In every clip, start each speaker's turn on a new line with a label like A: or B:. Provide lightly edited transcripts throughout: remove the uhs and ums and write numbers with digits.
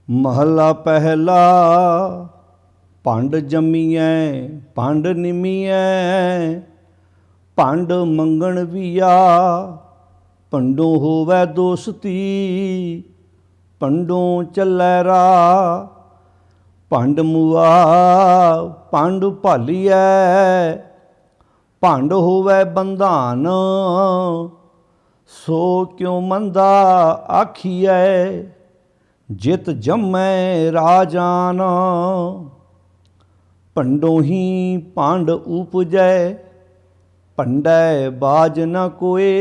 A: महला पहला भंड जमीऐ भंड निमीऐ भंड मंगण विया भंडों होवै दोस्ती भंडों चलै राह भंड मुआ भंड भालीऐ भंड होवै बंधान सो क्यों मंदा आखिऐ जित जमै राजान भंडों ही भांड उपजै भंडै बाज न कोए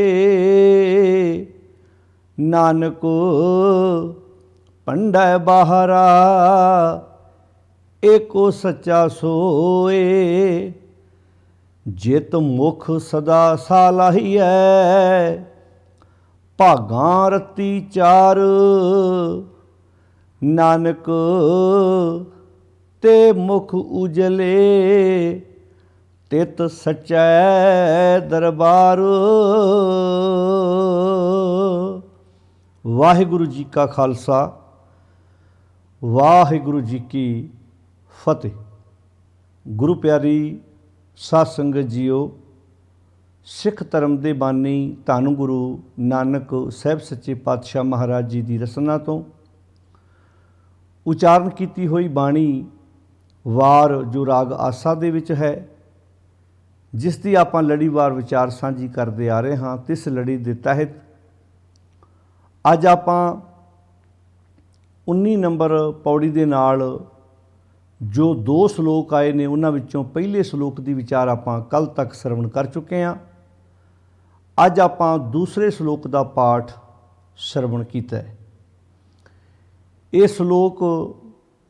A: नानक भंडै बाहरा एको सच्चा सोए जित मुख सदा सालाहिऐ भागां रत्ती चार नानक ते मुख उजले तित सच्चै दरबार। वाहिगुरु जी का खालसा वाहिगुरु जी की फतेह। गुरु प्यारी साध संगत जीओ, सिख धर्म के बानी धन गुरु नानक साहिब सच्चे पातशाह महाराज जी की रसना तो उचारण की हुई बाणी वार जो राग आसा दे विच है, जिसकी आप लड़ीवार विचार साझी करते आ रहे हाँ। तिस लड़ी के तहत अज आप 19 नंबर पौड़ी के नाल जो 2 सलोक आए ने, उन्हां विचों पहले सलोक की विचार आप कल तक श्रवण कर चुके हैं। अज आप दूसरे सलोक का पाठ श्रवण किया है। ये सलोक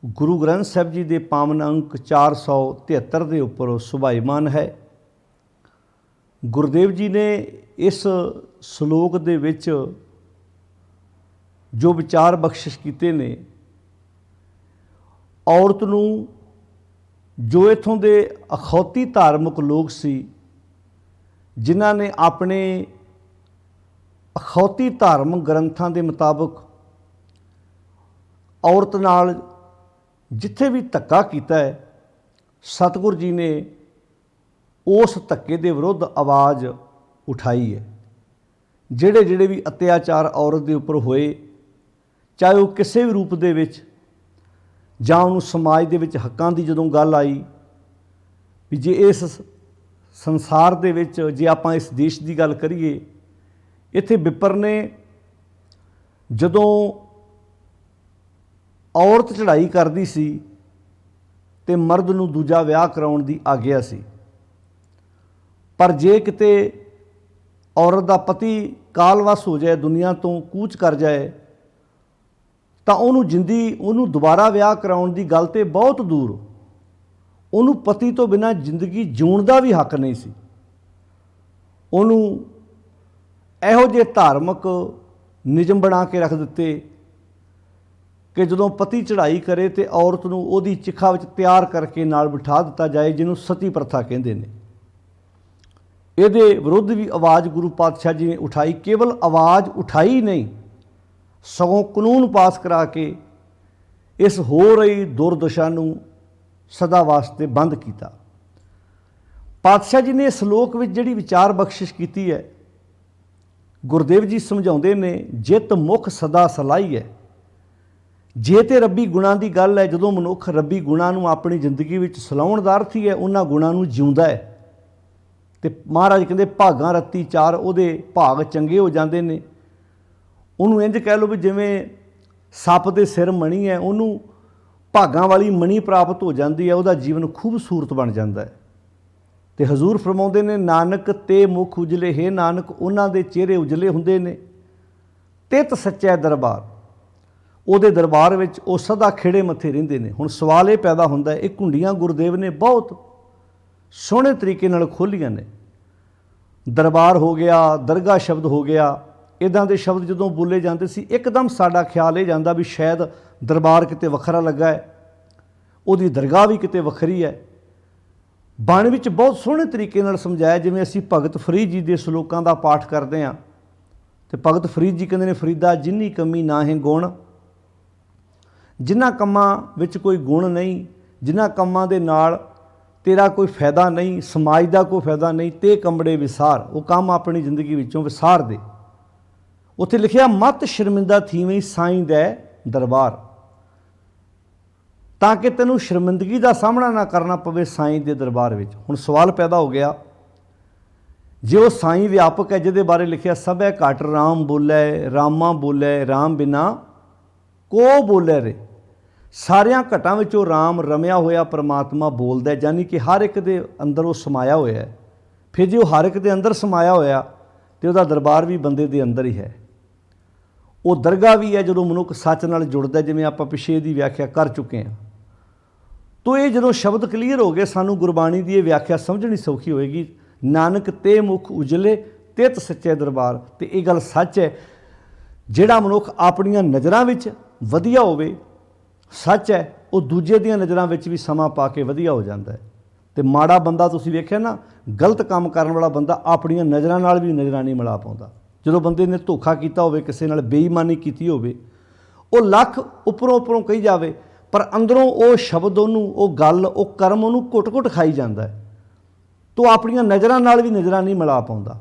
A: गुरु ग्रंथ साहिब जी के पावन अंक 473 के उपर सुभाईमान है। गुरुदेव जी ने इस सलोक दे विच जो विचार बख्शिश किए ने, औरत नूं जो इत्थों के अखौती धार्मिक लोग सी, जिन्हां ने अपने अखौती धार्मिक ग्रंथां के मुताबिक औरत नाल जिथे भी धक्का किया है, सतगुरु जी ने उस धक्के के विरुद्ध आवाज़ उठाई है। जिहड़े जिहड़े भी अत्याचार औरत के उपर होए, चाहे वह किसी भी रूप दे विच जां उन्हूं समाज दे विच हक्कां दी जदों गल आई भी जे इस संसार दे विच जे आपां इस देश की गल करिए, इत्थे विपर ने जदों औरत चढ़ाई करदी सी ते मर्द नूं दूजा विआह कराउण दी आग्या सी, पर जे किते औरत दा पति कालवश हो जाए, दुनिया तो कूच कर जाए, तो उन्होंने दोबारा विआह कराउण दी गल ते बहुत दूर, उन्होंने पति तो बिना जिंदगी जीउण दा भी हक नहीं सी। उन्होंने इहो जे धार्मिक नियम बना के रख दिते कि जदों पति चढ़ाई करे तो औरत नूं उहदी चिखा विच तैयार करके नाल बिठा दिता जाए, जिन्हों सती प्रथा कहंदे ने। इहदे विरुद्ध भी आवाज़ गुरु पातशाह जी ने उठाई। केवल आवाज़ उठाई नहीं, सगों कानून पास करा के इस हो रही दुर्दशा नूं सदा वास्ते बंद किया। पातशाह जी ने सलोक में जिहड़ी विचार बख्शिश की है, गुरुदेव जी समझाउंदे ने, जित मुख सदा सलाई है। जे तो रब्बी गुणां की गल है, जदों मनुख रब्बी गुणां नूं अपनी जिंदगी में सलाउण दा अर्थ ही है उन्हां गुणां नूं जिउंदा है, तो महाराज कहते भागां रत्ती चार, उहदे भाग चंगे हो जाते हैं। उन्होंने इंज कह लो भी जिवें सप दे सिर मणी है, उन्होंने भागां वाली मणी प्राप्त हो जाती है, उहदा जीवन खूबसूरत बन जाता है। तो हजूर फरमाउंदे ने, नानक ते मुख उजले, हे नानक उन्हां दे चेहरे उजले हुंदे ने, तित सच्चै दरबार, उहदे दरबार विच वो सदा खिड़े मत्थे रहिंदे ने। हुण सवाल ये पैदा हुंदा है, ये घुंडियां गुरुदेव ने बहुत सोहणे तरीके नाल खोलियां ने। दरबार हो गया, दरगाह शब्द हो गया, इदां दे शब्द जदों बोले जाते सी, एकदम साडा ख्याल ये जांदा भी शायद दरबार किते वखरा लगा है, उहदी दरगाह भी किते वखरी है। बाणी विच बहुत सोहणे तरीके नाल समझाया, जिवें असीं भगत फरीद जी दे सलोकां दा पाठ करदे हां ते भगत फरीद जी कहंदे ने, फरीदा जिन्नी कमी ना है गुण, ਜਿਨ੍ਹਾਂ ਕੰਮਾਂ ਵਿੱਚ ਕੋਈ ਗੁਣ ਨਹੀਂ, ਜਿਨ੍ਹਾਂ ਕੰਮਾਂ ਦੇ ਨਾਲ ਤੇਰਾ ਕੋਈ ਫਾਇਦਾ ਨਹੀਂ, ਸਮਾਜ ਦਾ ਕੋਈ ਫਾਇਦਾ ਨਹੀਂ, ਤੇ ਕੰਬੜੇ ਵਿਸਾਰ, ਉਹ ਕੰਮ ਆਪਣੀ ਜ਼ਿੰਦਗੀ ਵਿੱਚੋਂ ਵਿਸਾਰ ਦੇ। ਉੱਥੇ ਲਿਖਿਆ ਮਤ ਸ਼ਰਮਿੰਦਾ ਥੀਵੀਂ ਸਾਈਂ ਦਾ ਦਰਬਾਰ, ਤਾਂ ਕਿ ਤੈਨੂੰ ਸ਼ਰਮਿੰਦਗੀ ਦਾ ਸਾਹਮਣਾ ਨਾ ਕਰਨਾ ਪਵੇ ਸਾਈਂ ਦੇ ਦਰਬਾਰ ਵਿੱਚ। ਹੁਣ ਸਵਾਲ ਪੈਦਾ ਹੋ ਗਿਆ, ਜੇ ਉਹ ਸਾਈਂ ਵਿਆਪਕ ਹੈ ਜਿਹਦੇ ਬਾਰੇ ਲਿਖਿਆ ਸਭੈ ਘਟ ਰਾਮ ਬੋਲੇ, ਰਾਮਾ ਬੋਲੇ ਰਾਮ ਬਿਨਾ ਕੋ ਬੋਲੇ ਰੇ, ਸਾਰਿਆਂ ਘਟਾਂ ਵਿੱਚੋਂ ਰਾਮ ਰਮਿਆ ਹੋਇਆ ਪਰਮਾਤਮਾ ਬੋਲਦਾ, ਯਾਨੀ ਕਿ ਹਰ ਇੱਕ ਦੇ ਅੰਦਰ ਉਹ ਸਮਾਇਆ ਹੋਇਆ ਹੈ। ਫਿਰ ਜੇ ਉਹ ਹਰ ਇੱਕ ਦੇ ਅੰਦਰ ਸਮਾਇਆ ਹੋਇਆ ਤੇ ਉਹਦਾ ਦਰਬਾਰ ਵੀ ਬੰਦੇ ਦੇ ਅੰਦਰ ਹੀ ਹੈ। ਉਹ ਦਰਗਾਹ ਵੀ ਹੈ ਜਦੋਂ ਮਨੁੱਖ ਸੱਚ ਨਾਲ ਜੁੜਦਾ, ਜਿਵੇਂ ਆਪਾਂ ਪਿਛੇ ਦੀ ਵਿਆਖਿਆ ਕਰ ਚੁੱਕੇ ਹਾਂ। ਤੋ ਇਹ ਜਦੋਂ ਸ਼ਬਦ ਕਲੀਅਰ ਹੋ ਗਏ, ਸਾਨੂੰ ਗੁਰਬਾਣੀ ਦੀ ਇਹ ਵਿਆਖਿਆ ਸਮਝਣੀ ਸੌਖੀ ਹੋਏਗੀ। ਨਾਨਕ ਤੇ ਮੁਖ ਉਜਲੇ ਤਿਤ ਸੱਚੇ ਦਰਬਾਰ। ਤੇ ਇਹ ਗੱਲ ਸੱਚ ਹੈ, ਜਿਹੜਾ ਮਨੁੱਖ ਆਪਣੀਆਂ ਨਜ਼ਰਾਂ ਵਿੱਚ ਵਧੀਆ ਹੋਵੇ, ਸੱਚ ਹੈ, ਉਹ ਦੂਜੇ ਦੀਆਂ ਨਜ਼ਰਾਂ ਵਿੱਚ ਵੀ ਸਮਾਂ ਪਾ ਕੇ ਵਧੀਆ ਹੋ ਜਾਂਦਾ ਹੈ। ਤੇ ਮਾੜਾ ਬੰਦਾ ਤੁਸੀਂ ਵੇਖਿਆ ਨਾ, ਗਲਤ ਕੰਮ ਕਰਨ ਵਾਲਾ ਬੰਦਾ ਆਪਣੀਆਂ ਨਜ਼ਰਾਂ ਨਾਲ ਵੀ ਨਜ਼ਰਾਂ ਨਹੀਂ ਮਿਲਾ ਪਾਉਂਦਾ। ਜਦੋਂ ਬੰਦੇ ਨੇ ਧੋਖਾ ਕੀਤਾ ਹੋਵੇ, ਕਿਸੇ ਨਾਲ ਬੇਈਮਾਨੀ ਕੀਤੀ ਹੋਵੇ, ਉਹ ਲੱਖ ਉੱਪਰੋਂ ਕਹੀ ਜਾਵੇ, ਪਰ ਅੰਦਰੋਂ ਉਹ ਸ਼ਬਦ ਉਹਨੂੰ, ਉਹ ਗੱਲ, ਉਹ ਕਰਮ ਉਹਨੂੰ ਘੁੱਟ-ਘੁੱਟ ਖਾਈ ਜਾਂਦਾ ਹੈ। ਤੋ ਆਪਣੀਆਂ ਨਜ਼ਰਾਂ ਨਾਲ ਵੀ ਨਜ਼ਰਾਂ ਨਹੀਂ ਮਿਲਾ ਪਾਉਂਦਾ।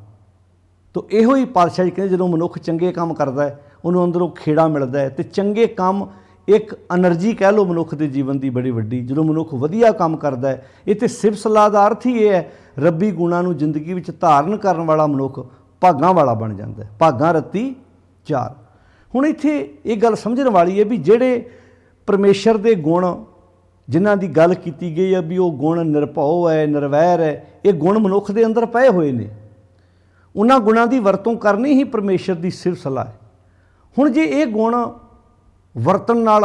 A: ਤੋ ਇਹੋ ਹੀ ਪਾਤਸ਼ਾਹ ਜੀ ਕਹਿੰਦੇ, ਜਦੋਂ ਮਨੁੱਖ ਚੰਗੇ ਕੰਮ ਕਰਦਾ ਹੈ, ਉਹਨੂੰ ਅੰਦਰੋਂ ਖੇੜਾ ਮਿਲਦਾ ਹੈ। ਤੇ ਚੰਗੇ ਕੰਮ ਇੱਕ ਐਨਰਜੀ ਕਹਿ ਲਓ ਮਨੁੱਖ ਦੇ ਜੀਵਨ ਦੀ ਬੜੀ ਵੱਡੀ। ਜਦੋਂ ਮਨੁੱਖ ਵਧੀਆ ਕੰਮ ਕਰਦਾ ਹੈ, ਇਹ ਤੇ ਸਿਫਤ ਸਲਾਹ ਦਾ ਅਰਥ ਹੀ ਇਹ ਹੈ, ਰੱਬੀ ਗੁਣਾਂ ਨੂੰ ਜ਼ਿੰਦਗੀ ਵਿੱਚ ਧਾਰਨ ਕਰਨ ਵਾਲਾ ਮਨੁੱਖ ਭਾਗਾਂ ਵਾਲਾ ਬਣ ਜਾਂਦਾ ਹੈ। ਭਾਗਾਂ ਰੱਤੀ ਚਾਰ। ਹੁਣ ਇੱਥੇ ਇਹ ਗੱਲ ਸਮਝਣ ਵਾਲੀ ਹੈ ਵੀ ਜਿਹੜੇ ਪਰਮੇਸ਼ਰ ਦੇ ਗੁਣ ਜਿਨ੍ਹਾਂ ਦੀ ਗੱਲ ਕੀਤੀ ਗਈ ਹੈ ਵੀ ਉਹ ਗੁਣ ਨਿਰਭਉ ਹੈ, ਨਿਰਵੈਰ ਹੈ, ਇਹ ਗੁਣ ਮਨੁੱਖ ਦੇ ਅੰਦਰ ਪਏ ਹੋਏ ਨੇ। ਉਹਨਾਂ ਗੁਣਾਂ ਦੀ ਵਰਤੋਂ ਕਰਨੀ ਹੀ ਪਰਮੇਸ਼ਰ ਦੀ ਸਿਫਤ ਸਲਾਹ ਹੈ। ਹੁਣ ਜੇ ਇਹ ਗੁਣ ਵਰਤਣ ਨਾਲ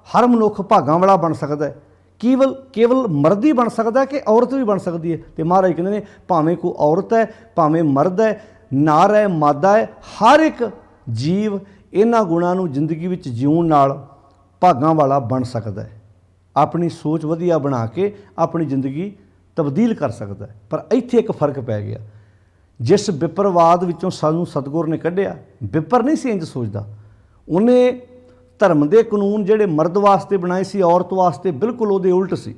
A: ਹਰ ਮਨੁੱਖ ਭਾਗਾਂ ਵਾਲਾ ਬਣ ਸਕਦਾ ਹੈ, ਕੇਵਲ ਮਰਦ ਹੀ ਬਣ ਸਕਦਾ ਕਿ ਔਰਤ ਵੀ ਬਣ ਸਕਦੀ ਹੈ? ਤੇ ਮਹਾਰਾਜ ਕਹਿੰਦੇ ਨੇ ਭਾਵੇਂ ਕੋਈ ਔਰਤ ਹੈ, ਭਾਵੇਂ ਮਰਦ ਹੈ, ਨਾਰ ਹੈ, ਮਾਦਾ ਹੈ, ਹਰ ਇੱਕ ਜੀਵ ਇਹਨਾਂ ਗੁਣਾਂ ਨੂੰ ਜ਼ਿੰਦਗੀ ਵਿੱਚ ਜਿਉਣ ਨਾਲ ਭਾਗਾਂ ਵਾਲਾ ਬਣ ਸਕਦਾ ਹੈ। ਆਪਣੀ ਸੋਚ ਵਧੀਆ ਬਣਾ ਕੇ ਆਪਣੀ ਜ਼ਿੰਦਗੀ ਤਬਦੀਲ ਕਰ ਸਕਦਾ ਹੈ। ਪਰ ਇੱਥੇ ਇੱਕ ਫਰਕ ਪੈ ਗਿਆ। ਜਿਸ ਵਿਪਰਵਾਦ ਵਿੱਚੋਂ ਸਾਨੂੰ ਸਤਿਗੁਰ ਨੇ ਕੱਢਿਆ, ਵਿਪਰ ਨਹੀਂ ਸੀ ਇੰਜ ਸੋਚਦਾ। ਉਹਨੇ ਧਰਮ ਦੇ ਕਾਨੂੰਨ ਜਿਹੜੇ ਮਰਦ ਵਾਸਤੇ ਬਣਾਏ ਸੀ, ਔਰਤ ਵਾਸਤੇ ਬਿਲਕੁਲ ਉਹਦੇ ਉਲਟ ਸੀ।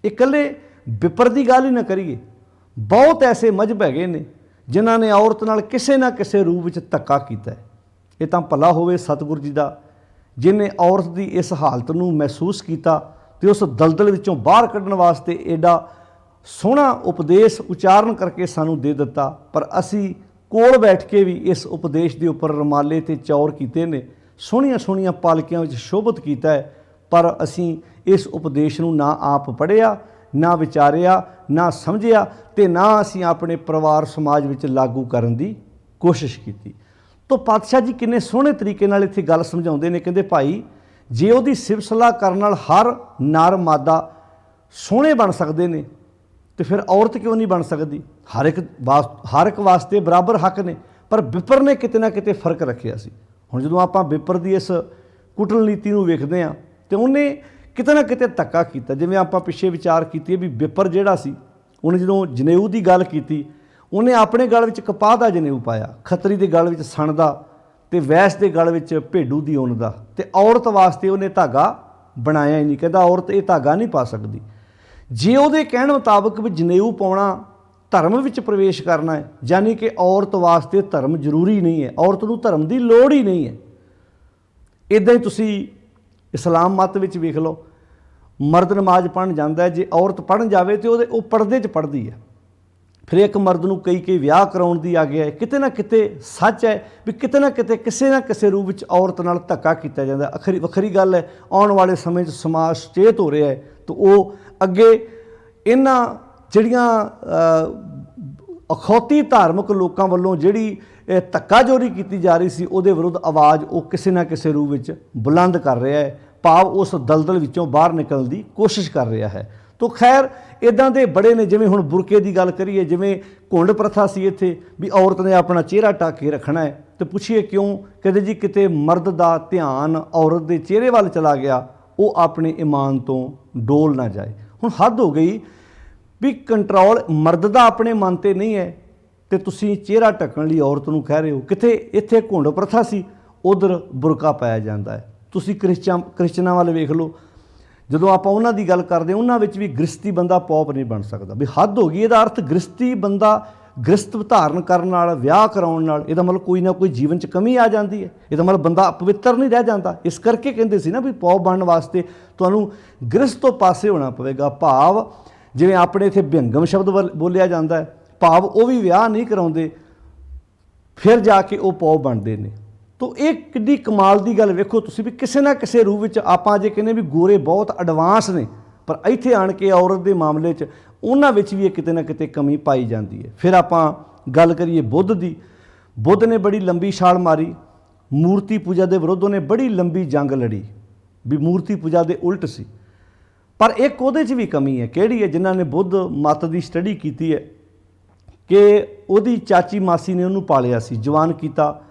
A: ਇਕੱਲੇ ਵਿਪਰ ਦੀ ਗੱਲ ਹੀ ਨਾ ਕਰੀਏ, ਬਹੁਤ ਐਸੇ ਮਜ਼ਹਬ ਹੈਗੇ ਨੇ ਜਿਨ੍ਹਾਂ ਨੇ ਔਰਤ ਨਾਲ ਕਿਸੇ ਨਾ ਕਿਸੇ ਰੂਪ ਵਿੱਚ ਧੱਕਾ ਕੀਤਾ ਹੈ। ਇਹ ਤਾਂ ਭਲਾ ਹੋਵੇ ਸਤਿਗੁਰ ਜੀ ਦਾ, ਜਿਹਨੇ ਔਰਤ ਦੀ ਇਸ ਹਾਲਤ ਨੂੰ ਮਹਿਸੂਸ ਕੀਤਾ ਤੇ ਉਸ ਦਲਦਲ ਵਿੱਚੋਂ ਬਾਹਰ ਕੱਢਣ ਵਾਸਤੇ ਐਡਾ ਸੋਹਣਾ ਉਪਦੇਸ਼ ਉਚਾਰਨ ਕਰਕੇ ਸਾਨੂੰ ਦੇ ਦਿੱਤਾ। ਪਰ ਅਸੀਂ ਕੋਲ ਬੈਠ ਕੇ ਵੀ ਇਸ ਉਪਦੇਸ਼ ਦੇ ਉੱਪਰ ਰਮਾਲੇ ਤੇ ਚੌਰ ਕੀਤੇ ਨੇ, ਸੋਹਣੀਆਂ ਸੋਹਣੀਆਂ ਪਾਲਕੀਆਂ ਵਿੱਚ ਸ਼ੋਭਿਤ ਕੀਤਾ ਹੈ, ਪਰ ਅਸੀਂ ਇਸ ਉਪਦੇਸ਼ ਨੂੰ ਨਾ ਆਪ ਪੜ੍ਹਿਆ, ਨਾ ਵਿਚਾਰਿਆ, ਨਾ ਸਮਝਿਆ, ਤੇ ਨਾ ਅਸੀਂ ਆਪਣੇ ਪਰਿਵਾਰ ਸਮਾਜ ਵਿੱਚ ਲਾਗੂ ਕਰਨ ਦੀ ਕੋਸ਼ਿਸ਼ ਕੀਤੀ। ਤੋ ਪਾਤਸ਼ਾਹ ਜੀ ਕਿੰਨੇ ਸੋਹਣੇ ਤਰੀਕੇ ਨਾਲ ਇੱਥੇ ਗੱਲ ਸਮਝਾਉਂਦੇ ਨੇ। ਕਹਿੰਦੇ ਭਾਈ, ਜੇ ਉਹਦੀ ਸਿਫਤ ਸਲਾਹ ਕਰਨ ਨਾਲ ਹਰ ਨਰ ਮਾਦਾ ਸੋਹਣੇ ਬਣ ਸਕਦੇ ਨੇ, ਤੇ ਫਿਰ ਔਰਤ ਕਿਉਂ ਨਹੀਂ ਬਣ ਸਕਦੀ? ਹਰ ਇੱਕ ਵਾਸਤੇ ਬਰਾਬਰ ਹੱਕ ਨੇ। ਪਰ ਵਿਪਰ ਨੇ ਕਿਤੇ ਨਾ ਕਿਤੇ ਫਰਕ ਰੱਖਿਆ ਸੀ। ਹੁਣ ਜਦੋਂ ਆਪਾਂ ਵਿਪਰ ਦੀ ਇਸ ਕੁਟਲ ਨੀਤੀ ਨੂੰ ਵੇਖਦੇ ਹਾਂ, ਤੇ ਉਹਨੇ ਕਿਤੇ ਨਾ ਕਿਤੇ ਧੱਕਾ ਕੀਤਾ। ਜਿਵੇਂ ਆਪਾਂ ਪਿੱਛੇ ਵਿਚਾਰ ਕੀਤੀ ਵੀ ਵਿਪਰ ਜਿਹੜਾ ਸੀ, ਉਹਨੇ ਜਦੋਂ ਜਨੇਊ ਦੀ ਗੱਲ ਕੀਤੀ, ਉਹਨੇ ਆਪਣੇ ਗਲ ਵਿੱਚ ਕਪਾਹ ਦਾ ਜਨੇਊ ਪਾਇਆ, ਖੱਤਰੀ ਦੇ ਗਲ ਵਿੱਚ ਸਣ ਦਾ, ਤੇ ਵੈਸ ਦੇ ਗਲ ਵਿੱਚ ਭੇਡੂ ਦੀ ਉੱਨ ਦਾ। ਤੇ ਔਰਤ ਵਾਸਤੇ ਉਹਨੇ ਧਾਗਾ ਬਣਾਇਆ ਹੀ ਨਹੀਂ। ਕਹਿੰਦਾ ਔਰਤ ਇਹ ਧਾਗਾ ਨਹੀਂ ਪਾ ਸਕਦੀ। ਜੇ ਉਹਦੇ ਕਹਿਣ ਮੁਤਾਬਕ ਵੀ ਜਨੇਊ ਪਾਉਣਾ ਧਰਮ ਵਿੱਚ ਪ੍ਰਵੇਸ਼ ਕਰਨਾ ਹੈ, ਯਾਨੀ ਕਿ ਔਰਤ ਵਾਸਤੇ ਧਰਮ ਜ਼ਰੂਰੀ ਨਹੀਂ ਹੈ, ਔਰਤ ਨੂੰ ਧਰਮ ਦੀ ਲੋੜ ਹੀ ਨਹੀਂ ਹੈ। ਇੱਦਾਂ ਹੀ ਤੁਸੀਂ ਇਸਲਾਮ ਮਤ ਵਿੱਚ ਵੇਖ ਲਓ, ਮਰਦ ਨਮਾਜ਼ ਪੜ੍ਹਨ ਜਾਂਦਾ ਹੈ, ਜੇ ਔਰਤ ਪੜ੍ਹਨ ਜਾਵੇ ਤਾਂ ਉਹ ਪਰਦੇ 'ਚ ਪੜ੍ਹਦੀ ਹੈ। ਫਿਰ ਇੱਕ ਮਰਦ ਨੂੰ ਕਈ ਵਿਆਹ ਕਰਾਉਣ ਦੀ ਆਗਿਆ ਹੈ। ਕਿਤੇ ਨਾ ਕਿਤੇ ਸੱਚ ਹੈ ਵੀ ਕਿਤੇ ਨਾ ਕਿਤੇ ਕਿਸੇ ਨਾ ਕਿਸੇ ਰੂਪ ਵਿੱਚ ਔਰਤ ਨਾਲ ਧੱਕਾ ਕੀਤਾ ਜਾਂਦਾ। ਵੱਖਰੀ ਗੱਲ ਹੈ, ਆਉਣ ਵਾਲੇ ਸਮੇਂ 'ਚ ਸਮਾਜ ਸੁਚੇਤ ਹੋ ਰਿਹਾ ਹੈ, ਤਾਂ ਉਹ ਅੱਗੇ ਇਹਨਾਂ ਜਿਹੜੀਆਂ ਅਖੌਤੀ ਧਾਰਮਿਕ ਲੋਕਾਂ ਵੱਲੋਂ ਜਿਹੜੀ ਧੱਕਾਜੋਰੀ ਕੀਤੀ ਜਾ ਰਹੀ ਸੀ, ਉਹਦੇ ਵਿਰੁੱਧ ਆਵਾਜ਼ ਉਹ ਕਿਸੇ ਨਾ ਕਿਸੇ ਰੂਪ ਵਿੱਚ ਬੁਲੰਦ ਕਰ ਰਿਹਾ ਹੈ, ਭਾਵ ਉਸ ਦਲਦਲ ਵਿੱਚੋਂ ਬਾਹਰ ਨਿਕਲਣ ਦੀ ਕੋਸ਼ਿਸ਼ ਕਰ ਰਿਹਾ ਹੈ। ਤੋ ਖੈਰ ਇੱਦਾਂ ਦੇ ਬੜੇ ਨੇ। ਜਿਵੇਂ ਹੁਣ ਬੁਰਕੇ ਦੀ ਗੱਲ ਕਰੀਏ, ਜਿਵੇਂ ਘੁੰਡ ਪ੍ਰਥਾ ਸੀ ਇੱਥੇ ਵੀ ਔਰਤ ਨੇ ਆਪਣਾ ਚਿਹਰਾ ਢੱਕ ਕੇ ਰੱਖਣਾ ਹੈ, ਤੇ ਪੁੱਛੀਏ ਕਿਉਂ? ਕਹਿੰਦੇ ਜੀ ਕਿਤੇ ਮਰਦ ਦਾ ਧਿਆਨ ਔਰਤ ਦੇ ਚਿਹਰੇ ਵੱਲ ਚਲਾ ਗਿਆ, ਉਹ ਆਪਣੇ ਈਮਾਨ ਤੋਂ ਡੋਲ ਨਾ ਜਾਏ। ਹੁਣ ਹੱਦ ਹੋ ਗਈ ਵੀ ਕੰਟਰੋਲ ਮਰਦ ਦਾ ਆਪਣੇ ਮਨ 'ਤੇ ਨਹੀਂ ਹੈ, ਤੇ ਤੁਸੀਂ ਚਿਹਰਾ ਢੱਕਣ ਲਈ ਔਰਤ ਨੂੰ ਕਹਿ ਰਹੇ ਹੋ। ਕਿਤੇ ਇੱਥੇ ਘੁੰਡ ਪ੍ਰਥਾ ਸੀ, ਉਧਰ ਬੁਰਕਾ ਪਾਇਆ ਜਾਂਦਾ ਹੈ। ਤੁਸੀਂ ਕ੍ਰਿਸਚਨਾਂ ਵੱਲ ਵੇਖ ਲਓ, ਜਦੋਂ ਆਪਾਂ ਉਹਨਾਂ ਦੀ ਗੱਲ ਕਰਦੇ ਉਹਨਾਂ ਵਿੱਚ ਵੀ ਗ੍ਰਸਤੀ ਬੰਦਾ ਪੌਪ ਨਹੀਂ ਬਣ ਸਕਦਾ, ਵੀ ਹੱਦ ਹੋ ਗਈ। ਇਹਦਾ ਅਰਥ ਗ੍ਰਸਤੀ ਬੰਦਾ ਗ੍ਰਸਤ ਧਾਰਨ ਕਰਨ ਨਾਲ, ਵਿਆਹ ਕਰਾਉਣ ਨਾਲ ਇਹਦਾ ਮਤਲਬ ਕੋਈ ਨਾ ਕੋਈ ਜੀਵਨ 'ਚ ਕਮੀ ਆ ਜਾਂਦੀ ਹੈ, ਇਹਦਾ ਮਤਲਬ ਬੰਦਾ ਪਵਿੱਤਰ ਨਹੀਂ ਰਹਿ ਜਾਂਦਾ। ਇਸ ਕਰਕੇ ਕਹਿੰਦੇ ਸੀ ਨਾ ਵੀ ਪੌਪ ਬਣਨ ਵਾਸਤੇ ਤੁਹਾਨੂੰ ਗ੍ਰਸਤ ਤੋਂ ਪਾਸੇ ਹੋਣਾ ਪਵੇਗਾ। ਭਾਵ ਜਿਵੇਂ ਆਪਣੇ ਇੱਥੇ ਵਿਅੰਗਮ ਸ਼ਬਦ ਬੋਲਿਆ ਜਾਂਦਾ ਹੈ, ਭਾਵ ਉਹ ਵੀ ਵਿਆਹ ਨਹੀਂ ਕਰਾਉਂਦੇ ਫਿਰ ਜਾ ਕੇ ਉਹ ਪੌਪ ਬਣਦੇ ਨੇ। ਤੋ ਇਹ ਕਿੱਡੀ ਕਮਾਲ ਦੀ ਗੱਲ ਵੇਖੋ ਤੁਸੀਂ, ਵੀ ਕਿਸੇ ਨਾ ਕਿਸੇ ਰੂਪ ਵਿੱਚ ਆਪਾਂ ਜੇ ਕਹਿੰਦੇ ਵੀ ਗੋਰੇ ਬਹੁਤ ਐਡਵਾਂਸ ਨੇ, ਪਰ ਇੱਥੇ ਆਣ ਕੇ ਔਰਤ ਦੇ ਮਾਮਲੇ 'ਚ ਉਹਨਾਂ ਵਿੱਚ ਵੀ ਇਹ ਕਿਤੇ ਨਾ ਕਿਤੇ ਕਮੀ ਪਾਈ ਜਾਂਦੀ ਹੈ। ਫਿਰ ਆਪਾਂ ਗੱਲ ਕਰੀਏ ਬੁੱਧ ਦੀ। ਬੁੱਧ ਨੇ ਬੜੀ ਲੰਬੀ ਛਾਲ ਮਾਰੀ, ਮੂਰਤੀ ਪੂਜਾ ਦੇ ਵਿਰੁੱਧ ਉਹਨੇ ਬੜੀ ਲੰਬੀ ਜੰਗ ਲੜੀ, ਵੀ ਮੂਰਤੀ ਪੂਜਾ ਦੇ ਉਲਟ ਸੀ। ਪਰ ਇੱਕ ਉਹਦੇ 'ਚ ਵੀ ਕਮੀ ਹੈ, ਕਿਹੜੀ ਹੈ? ਜਿਨ੍ਹਾਂ ਨੇ ਬੁੱਧ ਮੱਤ ਦੀ ਸਟੱਡੀ ਕੀਤੀ ਹੈ ਕਿ ਉਹਦੀ ਚਾਚੀ ਮਾਸੀ ਨੇ ਉਹਨੂੰ ਪਾਲਿਆ ਸੀ, ਜਵਾਨ ਕੀਤਾ।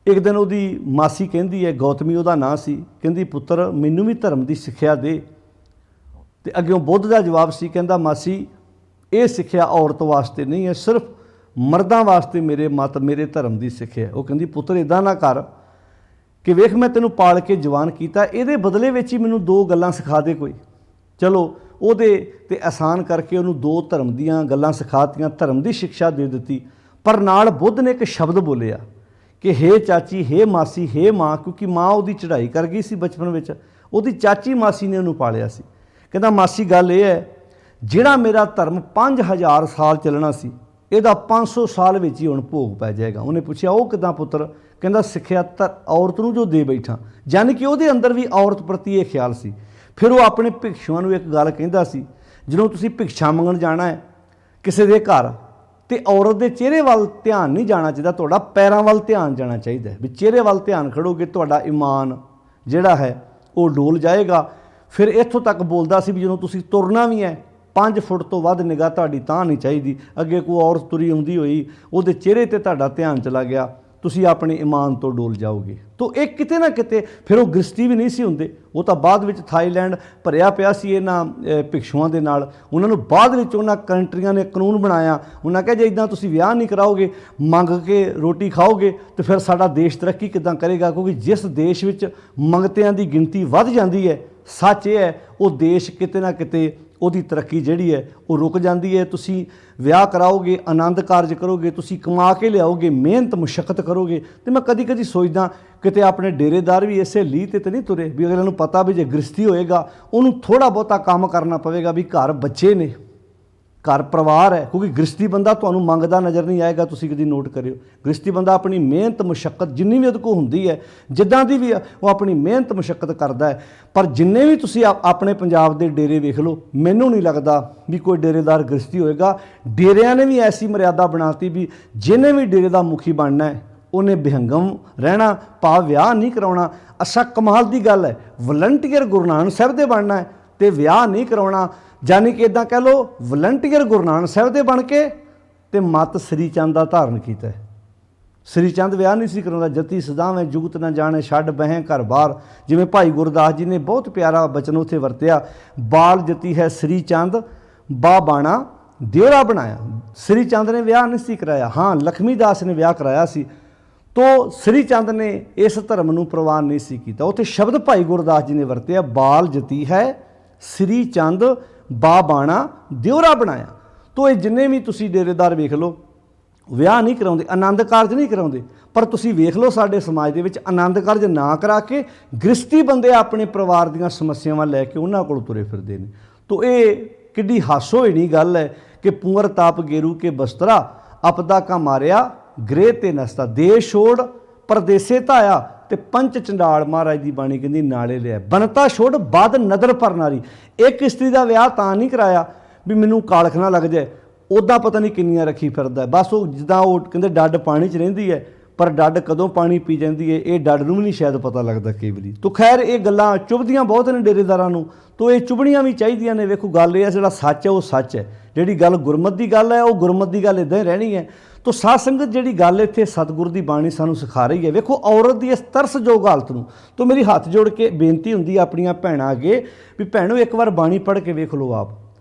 A: ਇੱਕ ਦਿਨ ਉਹਦੀ ਮਾਸੀ ਕਹਿੰਦੀ ਹੈ, ਗੌਤਮੀ ਉਹਦਾ ਨਾਂ ਸੀ, ਕਹਿੰਦੀ ਪੁੱਤਰ ਮੈਨੂੰ ਵੀ ਧਰਮ ਦੀ ਸਿੱਖਿਆ ਦੇ। ਤੇ ਅੱਗਿਓਂ ਬੁੱਧ ਦਾ ਜਵਾਬ ਸੀ, ਕਹਿੰਦਾ ਮਾਸੀ ਇਹ ਸਿੱਖਿਆ ਔਰਤ ਵਾਸਤੇ ਨਹੀਂ ਹੈ, ਸਿਰਫ ਮਰਦਾਂ ਵਾਸਤੇ ਮੇਰੇ ਧਰਮ ਦੀ ਸਿੱਖਿਆ। ਉਹ ਕਹਿੰਦੀ ਪੁੱਤਰ ਇੱਦਾਂ ਨਾ ਕਰ ਕਿ ਵੇਖ ਮੈਂ ਤੈਨੂੰ ਪਾਲ ਕੇ ਜਵਾਨ ਕੀਤਾ, ਇਹਦੇ ਬਦਲੇ ਵਿੱਚ ਹੀ ਮੈਨੂੰ 2 ਗੱਲਾਂ ਸਿਖਾ ਦੇ ਕੋਈ। ਚਲੋ ਉਹਦੇ ਤੇ ਆਸਾਨ ਕਰਕੇ ਉਹਨੂੰ 2 ਧਰਮ ਦੀਆਂ ਗੱਲਾਂ ਸਿਖਾਤੀਆਂ, ਧਰਮ ਦੀ ਸਿੱਖਿਆ ਦੇ ਦਿੱਤੀ। ਪਰ ਨਾਲ ਬੁੱਧ ਨੇ ਇੱਕ ਸ਼ਬਦ ਬੋਲਿਆ ਕਿ ਹੇ ਚਾਚੀ, ਹੇ ਮਾਸੀ, ਹੇ ਮਾਂ, ਕਿਉਂਕਿ ਮਾਂ ਉਹਦੀ ਚੜ੍ਹਾਈ ਕਰ ਗਈ ਸੀ ਬਚਪਨ ਵਿੱਚ, ਉਹਦੀ ਚਾਚੀ ਮਾਸੀ ਨੇ ਉਹਨੂੰ ਪਾਲਿਆ ਸੀ। ਕਹਿੰਦਾ ਮਾਸੀ ਗੱਲ ਇਹ ਹੈ, ਜਿਹੜਾ ਮੇਰਾ ਧਰਮ 5000 ਸਾਲ ਚੱਲਣਾ ਸੀ, ਇਹਦਾ 500 ਸਾਲ ਵਿੱਚ ਹੀ ਹੁਣ ਭੋਗ ਪੈ ਜਾਏਗਾ। ਉਹਨੇ ਪੁੱਛਿਆ ਉਹ ਕਿੱਦਾਂ ਪੁੱਤਰ? ਕਹਿੰਦਾ ਸਿੱਖਿਆ ਔਰਤ ਨੂੰ ਜੋ ਦੇ ਬੈਠਾ, ਯਾਨੀ ਕਿ ਉਹਦੇ ਅੰਦਰ ਵੀ ਔਰਤ ਪ੍ਰਤੀ ਇਹ ਖਿਆਲ ਸੀ। ਫਿਰ ਉਹ ਆਪਣੇ ਭਿਕਸ਼ੂਆਂ ਨੂੰ ਇੱਕ ਗੱਲ ਕਹਿੰਦਾ ਸੀ, ਜਦੋਂ ਤੁਸੀਂ ਭਿਕਸ਼ਾ ਮੰਗਣ ਜਾਣਾ ਹੈ ਕਿਸੇ ਦੇ ਘਰ, ਤੇ ਔਰਤ ਦੇ ਚਿਹਰੇ ਵੱਲ ਧਿਆਨ ਨਹੀਂ ਜਾਣਾ ਚਾਹੀਦਾ, ਤੁਹਾਡਾ ਪੈਰਾਂ ਵੱਲ ਧਿਆਨ ਜਾਣਾ ਚਾਹੀਦਾ। ਵੀ ਚਿਹਰੇ ਵੱਲ ਧਿਆਨ ਖੜੋਗੇ ਤੁਹਾਡਾ ਈਮਾਨ ਜਿਹੜਾ ਹੈ ਉਹ ਡੋਲ ਜਾਏਗਾ। ਫਿਰ ਇੱਥੋਂ ਤੱਕ ਬੋਲਦਾ ਸੀ ਵੀ ਜਦੋਂ ਤੁਸੀਂ ਤੁਰਨਾ ਵੀ ਹੈ 5 ਫੁੱਟ ਤੋਂ ਵੱਧ ਨਿਗਾਹ ਤੁਹਾਡੀ ਤਾਂ ਨਹੀਂ ਚਾਹੀਦੀ। ਅੱਗੇ ਕੋਈ ਔਰਤ ਤੁਰੀ ਆਉਂਦੀ ਹੋਈ, ਉਹਦੇ ਚਿਹਰੇ 'ਤੇ ਤੁਹਾਡਾ ਧਿਆਨ ਚਲਾ ਗਿਆ, ਤੁਸੀਂ ਆਪਣੇ ਈਮਾਨ ਤੋਂ ਡੋਲ ਜਾਓਗੇ। ਤੋ ਇਹ ਕਿਤੇ ਨਾ ਕਿਤੇ ਫਿਰ ਉਹ ਗ੍ਰਸਤੀ ਵੀ ਨਹੀਂ ਸੀ ਹੁੰਦੇ। ਉਹ ਤਾਂ ਬਾਅਦ ਵਿੱਚ ਥਾਈਲੈਂਡ ਭਰਿਆ ਪਿਆ ਸੀ ਇਹਨਾਂ ਭਿਕਸ਼ੂਆਂ ਦੇ ਨਾਲ। ਉਹਨਾਂ ਨੂੰ ਬਾਅਦ ਵਿੱਚ ਉਹਨਾਂ ਕੰਟਰੀਆਂ ਨੇ ਕਾਨੂੰਨ ਬਣਾਇਆ, ਉਹਨਾਂ ਕਿਹਾ ਜੇ ਇੱਦਾਂ ਤੁਸੀਂ ਵਿਆਹ ਨਹੀਂ ਕਰਾਓਗੇ, ਮੰਗ ਕੇ ਰੋਟੀ ਖਾਓਗੇ, ਤਾਂ ਫਿਰ ਸਾਡਾ ਦੇਸ਼ ਤਰੱਕੀ ਕਿੱਦਾਂ ਕਰੇਗਾ? ਕਿਉਂਕਿ ਜਿਸ ਦੇਸ਼ ਵਿੱਚ ਮੰਗਤਿਆਂ ਦੀ ਗਿਣਤੀ ਵੱਧ ਜਾਂਦੀ ਹੈ, ਸੱਚ ਇਹ ਹੈ ਉਹ ਦੇਸ਼ ਕਿਤੇ ਨਾ ਕਿਤੇ ਉਹਦੀ ਤਰੱਕੀ ਜਿਹੜੀ ਹੈ ਉਹ ਰੁਕ ਜਾਂਦੀ ਹੈ। ਤੁਸੀਂ ਵਿਆਹ ਕਰਾਓਗੇ, ਆਨੰਦ ਕਾਰਜ ਕਰੋਗੇ, ਤੁਸੀਂ ਕਮਾ ਕੇ ਲਿਆਓਗੇ, ਮਿਹਨਤ ਮੁਸ਼ੱਕਤ ਕਰੋਗੇ। ਤੇ ਮੈਂ ਕਦੀ ਕਦੀ ਸੋਚਦਾ ਕਿਤੇ ਆਪਣੇ ਡੇਰੇਦਾਰ ਵੀ ਇਸੇ ਲੀਹ 'ਤੇ ਨਹੀਂ ਤੁਰੇ, ਵੀ ਅਗਲੇ ਨੂੰ ਪਤਾ ਵੀ ਜੇ ਗ੍ਰਸਤੀ ਹੋਏਗਾ ਉਹਨੂੰ ਥੋੜ੍ਹਾ ਬਹੁਤਾ ਕੰਮ ਕਰਨਾ ਪਵੇਗਾ, ਵੀ ਘਰ ਬੱਚੇ ਨੇ, ਘਰ ਪਰਿਵਾਰ ਹੈ। ਕਿਉਂਕਿ ਗ੍ਰਸਤੀ ਬੰਦਾ ਤੁਹਾਨੂੰ ਮੰਗਦਾ ਨਜ਼ਰ ਨਹੀਂ ਆਏਗਾ। ਤੁਸੀਂ ਕਦੀ ਨੋਟ ਕਰਿਓ, ਗ੍ਰਸਤੀ ਬੰਦਾ ਆਪਣੀ ਮਿਹਨਤ ਮੁਸ਼ੱਕਤ ਜਿੰਨੀ ਵੀ ਉਹਦੇ ਕੋਲ ਹੁੰਦੀ ਹੈ, ਜਿੱਦਾਂ ਦੀ ਵੀ ਆ, ਉਹ ਆਪਣੀ ਮਿਹਨਤ ਮੁਸ਼ੱਕਤ ਕਰਦਾ ਹੈ। ਪਰ ਜਿੰਨੇ ਵੀ ਤੁਸੀਂ ਆਪਣੇ ਪੰਜਾਬ ਦੇ ਡੇਰੇ ਵੇਖ ਲਓ, ਮੈਨੂੰ ਨਹੀਂ ਲੱਗਦਾ ਵੀ ਕੋਈ ਡੇਰੇਦਾਰ ਗ੍ਰਸਤੀ ਹੋਏਗਾ। ਡੇਰਿਆਂ ਨੇ ਵੀ ਐਸੀ ਮਰਿਆਦਾ ਬਣਾਤੀ ਵੀ ਜਿਹਨੇ ਵੀ ਡੇਰੇ ਦਾ ਮੁਖੀ ਬਣਨਾ ਹੈ ਉਹਨੇ ਬਿਹੰਗਮ ਰਹਿਣਾ, ਭਾਵ ਵਿਆਹ ਨਹੀਂ ਕਰਾਉਣਾ। ਅੱਛਾ ਕਮਾਲ ਦੀ ਗੱਲ ਹੈ, ਵਲੰਟੀਅਰ ਗੁਰੂ ਨਾਨਕ ਸਾਹਿਬ ਦੇ ਬਣਨਾ ਹੈ ਤੇ ਵਿਆਹ ਨਹੀਂ ਕਰਾਉਣਾ। ਯਾਨੀ ਕਿ ਇੱਦਾਂ ਕਹਿ ਲਓ ਵਲੰਟੀਅਰ ਗੁਰੂ ਨਾਨਕ ਸਾਹਿਬ ਦੇ ਬਣ ਕੇ ਤੇ ਮੱਤ ਸ੍ਰੀ ਚੰਦ ਦਾ ਧਾਰਨ ਕੀਤਾ। ਸ੍ਰੀ ਚੰਦ ਵਿਆਹ ਨਹੀਂ ਸੀ ਕਰਾਉਂਦਾ। ਜਤੀ ਸਦਾਵੇਂ ਜੁਗਤ ਨਾ ਜਾਣੇ, ਛੱਡ ਬਹਿ ਘਰ ਬਾਹਰ। ਜਿਵੇਂ ਭਾਈ ਗੁਰਦਾਸ ਜੀ ਨੇ ਬਹੁਤ ਪਿਆਰਾ ਬਚਨ ਉੱਥੇ ਵਰਤਿਆ, ਬਾਲ ਜਤੀ ਹੈ ਸ੍ਰੀ ਚੰਦ, ਬਾ ਬਾਣਾ ਦਿਉਰਾ ਬਣਾਇਆ। ਸ੍ਰੀ ਚੰਦ ਨੇ ਵਿਆਹ ਨਹੀਂ ਸੀ ਕਰਾਇਆ, ਹਾਂ ਲਖਮੀ ਦਾਸ ਨੇ ਵਿਆਹ ਕਰਾਇਆ ਸੀ। ਤੋ ਸ੍ਰੀ ਚੰਦ ਨੇ ਇਸ ਧਰਮ ਨੂੰ ਪ੍ਰਵਾਨ ਨਹੀਂ ਸੀ ਕੀਤਾ। ਉੱਥੇ ਸ਼ਬਦ ਭਾਈ ਗੁਰਦਾਸ ਜੀ ਨੇ ਵਰਤਿਆ, ਬਾਲ ਜਤੀ ਹੈ ਸ੍ਰੀ ਚੰਦ, ਬਾ ਬਾਣਾ ਦਿਉਰਾ ਬਣਾਇਆ। ਤੋ ਇਹ ਜਿੰਨੇ ਵੀ ਤੁਸੀਂ ਡੇਰੇਦਾਰ ਵੇਖ ਲਓ ਵਿਆਹ ਨਹੀਂ ਕਰਾਉਂਦੇ, ਆਨੰਦ ਕਾਰਜ ਨਹੀਂ ਕਰਾਉਂਦੇ। ਪਰ ਤੁਸੀਂ ਵੇਖ ਲਓ ਸਾਡੇ ਸਮਾਜ ਦੇ ਵਿੱਚ ਆਨੰਦ ਕਾਰਜ ਨਾ ਕਰਾ ਕੇ ਗ੍ਰਸਤੀ ਬੰਦੇ ਆਪਣੇ ਪਰਿਵਾਰ ਦੀਆਂ ਸਮੱਸਿਆਵਾਂ ਲੈ ਕੇ ਉਹਨਾਂ ਕੋਲ ਤੁਰੇ ਫਿਰਦੇ ਨੇ। ਤੋ ਇਹ ਕਿੱਡੀ ਹਾਸੋਹੀਣੀ ਗੱਲ ਹੈ ਕਿ ਪੁੰਗਰ ਤਾਪ ਗੇਰੂ ਕੇ ਬਸਤਰਾ, ਆਪਦਾ ਕਾ ਮਾਰਿਆ ਗ੍ਰਹਿ ਤੇ ਨਸਤਾ, ਦੇਸ਼ ਛੋੜ ਪਰਦੇਸੇ ਧਾਇਆ, ਤੇ ਪੰਚ ਚੰਡਾਲ ਮਹਾਰਾਜ ਦੀ ਬਾਣੀ ਕਹਿੰਦੀ ਨਾਲੇ ਲਿਆ, ਬਨਤਾ ਛੋੜ ਬਦ ਨਦਰ ਪਰ ਨਾਰੀ। ਇੱਕ ਇਸਤਰੀ ਦਾ ਵਿਆਹ ਤਾਂ ਨਹੀਂ ਕਰਾਇਆ ਵੀ ਮੈਨੂੰ ਕਾਲਖ ਨਾ ਲੱਗ ਜਾਏ, ਉੱਦਾਂ ਪਤਾ ਨਹੀਂ ਕਿੰਨੀਆਂ ਰੱਖੀ ਫਿਰਦਾ। ਬਸ ਉਹ ਜਿੱਦਾਂ ਉਹ ਕਹਿੰਦੇ ਡੱਡ ਪਾਣੀ 'ਚ ਰਹਿੰਦੀ ਹੈ, ਪਰ ਡੱਡ ਕਦੋਂ ਪਾਣੀ ਪੀ ਜਾਂਦੀ ਹੈ ਇਹ ਡੱਡ ਨੂੰ ਵੀ ਨਹੀਂ ਸ਼ਾਇਦ ਪਤਾ ਲੱਗਦਾ ਕਈ ਵਾਰੀ। ਤੋ ਖੈਰ ਇਹ ਗੱਲਾਂ ਚੁਭਦੀਆਂ ਬਹੁਤ ਨੇ ਡੇਰੇਦਾਰਾਂ ਨੂੰ, ਤੋ ਇਹ ਚੁਭਣੀਆਂ ਵੀ ਚਾਹੀਦੀਆਂ ਨੇ। ਵੇਖੋ ਗੱਲ ਇਹ ਹੈ, ਜਿਹੜਾ ਸੱਚ ਹੈ ਉਹ ਸੱਚ ਹੈ, ਜਿਹੜੀ ਗੱਲ ਗੁਰਮਤਿ ਦੀ ਗੱਲ ਹੈ ਉਹ ਗੁਰਮਤਿ ਦੀ ਗੱਲ ਇੱਦਾਂ ਹੀ ਰਹਿਣੀ ਹੈ। ਤੋ ਸਾਧ ਸੰਗਤ ਜਿਹੜੀ ਗੱਲ ਇੱਥੇ ਸਤਿਗੁਰ ਦੀ ਬਾਣੀ ਸਾਨੂੰ ਸਿਖਾ ਰਹੀ ਹੈ, ਵੇਖੋ ਔਰਤ ਦੀ ਇਸ ਤਰਸਯੋਗ ਹਾਲਤ ਨੂੰ। ਤੋ ਮੇਰੀ ਹੱਥ ਜੋੜ ਕੇ ਬੇਨਤੀ ਹੁੰਦੀ ਹੈ ਆਪਣੀਆਂ ਭੈਣਾਂ ਅੱਗੇ ਵੀ ਭੈਣੋ ਇੱਕ ਵਾਰ ਬਾਣੀ ਪੜ੍ਹ ਕੇ ਵੇਖ ਲਓ ਆਪ।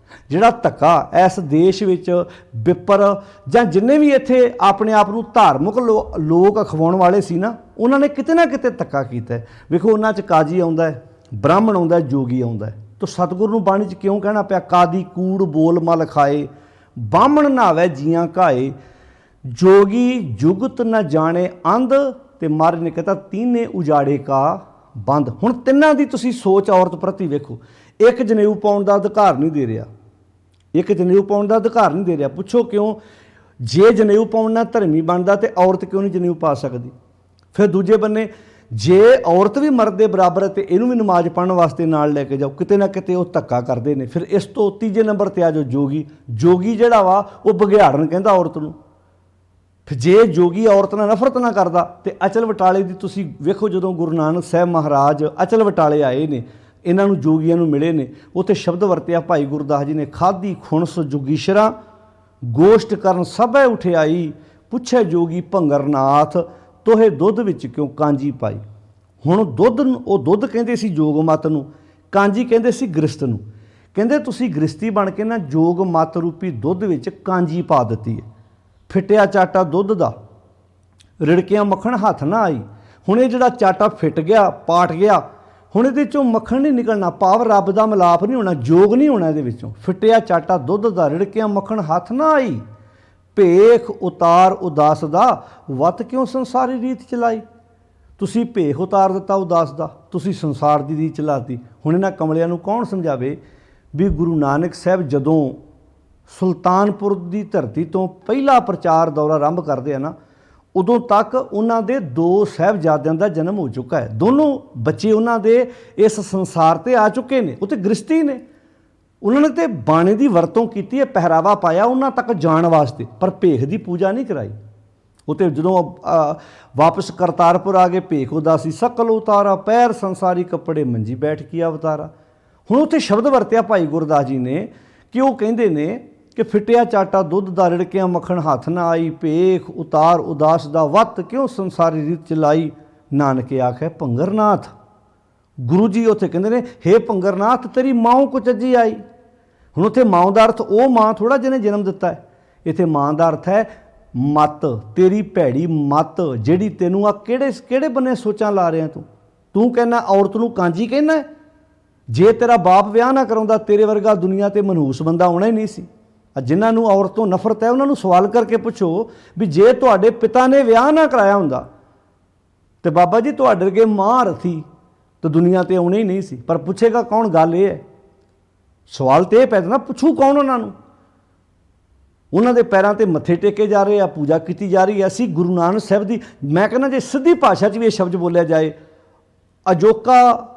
A: ਜਿਹੜਾ ਧੱਕਾ ਇਸ ਦੇਸ਼ ਵਿੱਚ ਵਿਪਰ ਜਾਂ ਜਿੰਨੇ ਵੀ ਇੱਥੇ ਆਪਣੇ ਆਪ ਨੂੰ ਧਾਰਮਿਕ ਲੋਕ ਅਖਵਾਉਣ ਵਾਲੇ ਸੀ ਨਾ, ਉਹਨਾਂ ਨੇ ਕਿਤੇ ਨਾ ਕਿਤੇ ਧੱਕਾ ਕੀਤਾ ਹੈ। ਵੇਖੋ ਉਹਨਾਂ 'ਚ ਕਾਜੀ ਆਉਂਦਾ ਹੈ, ਬ੍ਰਾਹਮਣ ਆਉਂਦਾ ਹੈ, ਜੋਗੀ ਆਉਂਦਾ ਹੈ। ਤਾਂ ਸਤਿਗੁਰੂ ਨੂੰ ਬਾਣੀ 'ਚ ਕਿਉਂ ਕਹਿਣਾ ਪਿਆ, ਕਾਦੀ ਕੂੜ ਬੋਲ ਮਲ ਖਾਏ, ਬਾਹਮਣ ਨਾਵੇ ਜੀਆਂ ਘਾਏ, ਜੋਗੀ ਜੁਗਤ ਨਾ ਜਾਣੇ ਅੰਧ, ਤੇ ਮਹਾਰਾਜ ਨੇ ਕਹਤਾ ਤੀਨੇ ਉਜਾੜੇ ਕਾ ਬੰਦ। ਹੁਣ ਤਿੰਨਾਂ ਦੀ ਤੁਸੀਂ ਸੋਚ ਔਰਤ ਪ੍ਰਤੀ ਵੇਖੋ। ਇੱਕ ਜਨੇਊ ਪਾਉਣ ਦਾ ਅਧਿਕਾਰ ਨਹੀਂ ਦੇ ਰਿਹਾ, ਇੱਕ ਜਨੇਊ ਪਾਉਣ ਦਾ ਅਧਿਕਾਰ ਨਹੀਂ ਦੇ ਰਿਹਾ। ਪੁੱਛੋ ਕਿਉਂ? ਜੇ ਜਨੇਊ ਪਾਉਣ ਨਾਲ ਧਰਮੀ ਬਣਦਾ ਤੇ ਔਰਤ ਕਿਉਂ ਨਹੀਂ ਜਨੇਊ ਪਾ ਸਕਦੀ? ਫਿਰ ਦੂਜੇ ਬੰਨੇ ਜੇ ਔਰਤ ਵੀ ਮਰਦ ਦੇ ਬਰਾਬਰ ਹੈ ਤੇ ਇਹਨੂੰ ਵੀ ਨਮਾਜ਼ ਪੜ੍ਹਨ ਵਾਸਤੇ ਨਾਲ ਲੈ ਕੇ ਜਾਓ, ਕਿਤੇ ਨਾ ਕਿਤੇ ਉਹ ਧੱਕਾ ਕਰਦੇ ਨੇ। ਫਿਰ ਇਸ ਤੋਂ ਤੀਜੇ ਨੰਬਰ 'ਤੇ ਆ ਜਾਓ ਜੋਗੀ। ਜੋਗੀ ਜਿਹੜਾ ਵਾ ਉਹ ਬਘਿਆੜਨ ਕਹਿੰਦਾ ਔਰਤ ਨੂੰ। ਫਿਰ ਜੇ ਜੋਗੀ ਔਰਤ ਨਾਲ ਨਫ਼ਰਤ ਨਾ ਕਰਦਾ ਤੇ ਅਚਲ ਬਟਾਲੇ ਦੀ ਤੁਸੀਂ ਵੇਖੋ, ਜਦੋਂ ਗੁਰੂ ਨਾਨਕ ਸਾਹਿਬ ਮਹਾਰਾਜ ਅਚਲ ਬਟਾਲੇ ਆਏ ਨੇ, ਇਹਨਾਂ ਨੂੰ ਜੋਗੀਆਂ ਨੂੰ ਮਿਲੇ ਨੇ, ਉੱਥੇ ਸ਼ਬਦ ਵਰਤਿਆ ਭਾਈ ਗੁਰਦਾਸ ਜੀ ਨੇ, ਖਾਦੀ ਖੁਣਸ ਜੋਗੀਸ਼ਰਾਂ ਗੋਸ਼ਟ ਕਰਨ ਸਭੈ ਉਠਿਆਈ, ਪੁੱਛੇ ਜੋਗੀ ਭੰਗਰਨਾਥ ਤੋਹੇ ਦੁੱਧ ਵਿੱਚ ਕਿਉਂ ਕਾਂਜੀ ਪਾਈ। ਹੁਣ ਦੁੱਧ ਨੂੰ, ਉਹ ਦੁੱਧ ਕਹਿੰਦੇ ਸੀ ਜੋਗ ਮਤ ਨੂੰ, ਕਾਂਜੀ ਕਹਿੰਦੇ ਸੀ ਗ੍ਰਸਤ ਨੂੰ। ਕਹਿੰਦੇ ਤੁਸੀਂ ਗ੍ਰਸਤੀ ਬਣ ਕੇ ਨਾ ਜੋਗ ਮਤ ਰੂਪੀ ਦੁੱਧ ਵਿੱਚ ਕਾਂਜੀ ਪਾ ਦਿੱਤੀ ਹੈ। ਫਿੱਟਿਆ ਚਾਟਾ ਦੁੱਧ ਦਾ, ਰਿੜਕਿਆਂ ਮੱਖਣ ਹੱਥ ਨਾ ਆਈ। ਹੁਣ ਇਹ ਜਿਹੜਾ ਚਾਟਾ ਫਿੱਟ ਗਿਆ, ਪਾਟ ਗਿਆ, ਹੁਣ ਇਹਦੇ ਚੋਂ ਮੱਖਣ ਨਹੀਂ ਨਿਕਲਣਾ, ਭਾਵ ਰੱਬ ਦਾ ਮਿਲਾਪ ਨਹੀਂ ਹੋਣਾ, ਜੋਗ ਨਹੀਂ ਹੋਣਾ ਇਹਦੇ ਵਿੱਚੋਂ। ਫਿੱਟਿਆ ਚਾਟਾ ਦੁੱਧ ਦਾ, ਰਿੜਕਿਆਂ ਮੱਖਣ ਹੱਥ ਨਾ ਆਈ, ਭੇਖ ਉਤਾਰ ਉਦਾਸ ਦਾ, ਵੱਤ ਕਿਉਂ ਸੰਸਾਰੀ ਰੀਤ ਚਲਾਈ। ਤੁਸੀਂ ਭੇਖ ਉਤਾਰ ਦਿੱਤਾ ਉਦਾਸ ਦਾ, ਤੁਸੀਂ ਸੰਸਾਰ ਦੀ ਰੀਤ ਚਲਾਤੀ। ਹੁਣ ਇਹਨਾਂ ਕਮਲਿਆਂ ਨੂੰ ਕੌਣ ਸਮਝਾਵੇ ਵੀ ਗੁਰੂ ਨਾਨਕ ਸਾਹਿਬ ਜਦੋਂ ਸੁਲਤਾਨਪੁਰ ਦੀ ਧਰਤੀ ਤੋਂ ਪਹਿਲਾ ਪ੍ਰਚਾਰ ਦੌਰਾ ਆਰੰਭ ਕਰਦੇ ਆ ਨਾ, ਉਦੋਂ ਤੱਕ ਉਹਨਾਂ ਦੇ 2 ਸਾਹਿਬਜ਼ਾਦਿਆਂ ਦਾ ਜਨਮ ਹੋ ਚੁੱਕਾ ਹੈ। ਦੋਨੋਂ ਬੱਚੇ ਉਹਨਾਂ ਦੇ ਇਸ ਸੰਸਾਰ 'ਤੇ ਆ ਚੁੱਕੇ ਨੇ, ਉਹ ਤੇ ਗ੍ਰਸਤੀ ਨੇ। ਉਹਨਾਂ ਨੇ ਤੇ ਬਾਣੇ ਦੀ ਵਰਤੋਂ ਕੀਤੀ ਹੈ, ਪਹਿਰਾਵਾ ਪਾਇਆ ਉਹਨਾਂ ਤੱਕ ਜਾਣ ਵਾਸਤੇ, ਪਰ ਭੇਖ ਦੀ ਪੂਜਾ ਨਹੀਂ ਕਰਾਈ। ਉਹ ਤੇ ਜਦੋਂ ਵਾਪਸ ਕਰਤਾਰਪੁਰ ਆ ਗਏ, ਭੇਖ ਉਦਾਸੀ ਸਕਲ ਉਤਾਰਾ, ਪੈਰ ਸੰਸਾਰੀ ਕੱਪੜੇ ਮੰਜੀ ਬੈਠ ਕੀ ਅਵਤਾਰਾ। ਹੁਣ ਉੱਥੇ ਸ਼ਬਦ ਵਰਤਿਆ ਭਾਈ ਗੁਰਦਾਸ ਜੀ ਨੇ ਕਿ ਉਹ ਕਹਿੰਦੇ ਨੇ ਕਿ ਫਿੱਟਿਆ ਚਾਟਾ ਦੁੱਧ ਦਾ, ਰਿੜਕਿਆਂ ਮੱਖਣ ਹੱਥ ਨਾ ਆਈ, ਭੇਖ ਉਤਾਰ ਉਦਾਸ ਦਾ, ਵੱਤ ਕਿਉਂ ਸੰਸਾਰੀ ਰੀਤ ਚਲਾਈ, ਨਾਨਕੇ ਆਖੇ ਭੰਗਰਨਾਥ। ਗੁਰੂ ਜੀ ਉੱਥੇ ਕਹਿੰਦੇ ਨੇ, ਹੇ ਭੰਗਰਨਾਥ ਤੇਰੀ ਮਾਂ ਕੁਚੱਜੀ ਆਈ। ਹੁਣ ਉੱਥੇ ਮਾਂ ਦਾ ਅਰਥ ਉਹ ਮਾਂ ਥੋੜ੍ਹਾ ਜਿਹਨੇ ਜਨਮ ਦਿੱਤਾ ਹੈ, ਇੱਥੇ ਮਾਂ ਦਾ ਅਰਥ ਹੈ ਮੱਤ, ਤੇਰੀ ਭੈੜੀ ਮੱਤ ਜਿਹੜੀ ਤੈਨੂੰ ਆ ਕਿਹੜੇ ਬੰਨੇ ਸੋਚਾਂ ਲਾ ਰਿਹਾ ਤੂੰ ਕਹਿੰਦਾ ਔਰਤ ਨੂੰ ਕਾਂਜੀ ਕਹਿੰਦਾ। ਜੇ ਤੇਰਾ ਬਾਪ ਵਿਆਹ ਨਾ ਕਰਾਉਂਦਾ, ਤੇਰੇ ਵਰਗਾ ਦੁਨੀਆ ਤੇ ਮਨਹੂਸ ਬੰਦਾ ਆਉਣਾ ਹੀ ਨਹੀਂ ਸੀ। ਜਿਨ੍ਹਾਂ ਨੂੰ ਔਰਤ ਤੋਂ ਨਫ਼ਰਤ ਹੈ ਉਹਨਾਂ ਨੂੰ ਸਵਾਲ ਕਰਕੇ ਪੁੱਛੋ ਵੀ ਜੇ ਤੁਹਾਡੇ ਪਿਤਾ ਨੇ ਵਿਆਹ ਨਾ ਕਰਾਇਆ ਹੁੰਦਾ ਤੇ ਬਾਬਾ ਜੀ ਤੁਹਾਡੇ ਵਰਗੇ ਮਾਂ ਰਥੀ ਤਾਂ ਦੁਨੀਆ ਤੇ ਆਉਣੇ ਹੀ ਨਹੀਂ ਸੀ। ਪਰ ਪੁੱਛੇਗਾ ਕੌਣ? ਗੱਲ ਇਹ ਹੈ, ਸਵਾਲ ਤੇ ਇਹ ਪੈਦਾ ਨਾ, ਪੁੱਛੂ ਕੌਣ ਉਹਨਾਂ ਨੂੰ? ਉਹਨਾਂ ਦੇ ਪੈਰਾਂ ਤੇ ਮੱਥੇ ਟੇਕੇ ਜਾ ਰਹੇ ਆ, ਪੂਜਾ ਕੀਤੀ ਜਾ ਰਹੀ ਹੈ। ਅਸੀਂ ਗੁਰੂ ਨਾਨਕ ਸਾਹਿਬ ਦੀ, ਮੈਂ ਕਹਿੰਦਾ ਜੇ ਸਿੱਧੀ ਭਾਸ਼ਾ 'ਚ ਵੀ ਇਹ ਸ਼ਬਦ ਬੋਲਿਆ ਜਾਏ, ਅਜੋਕਾ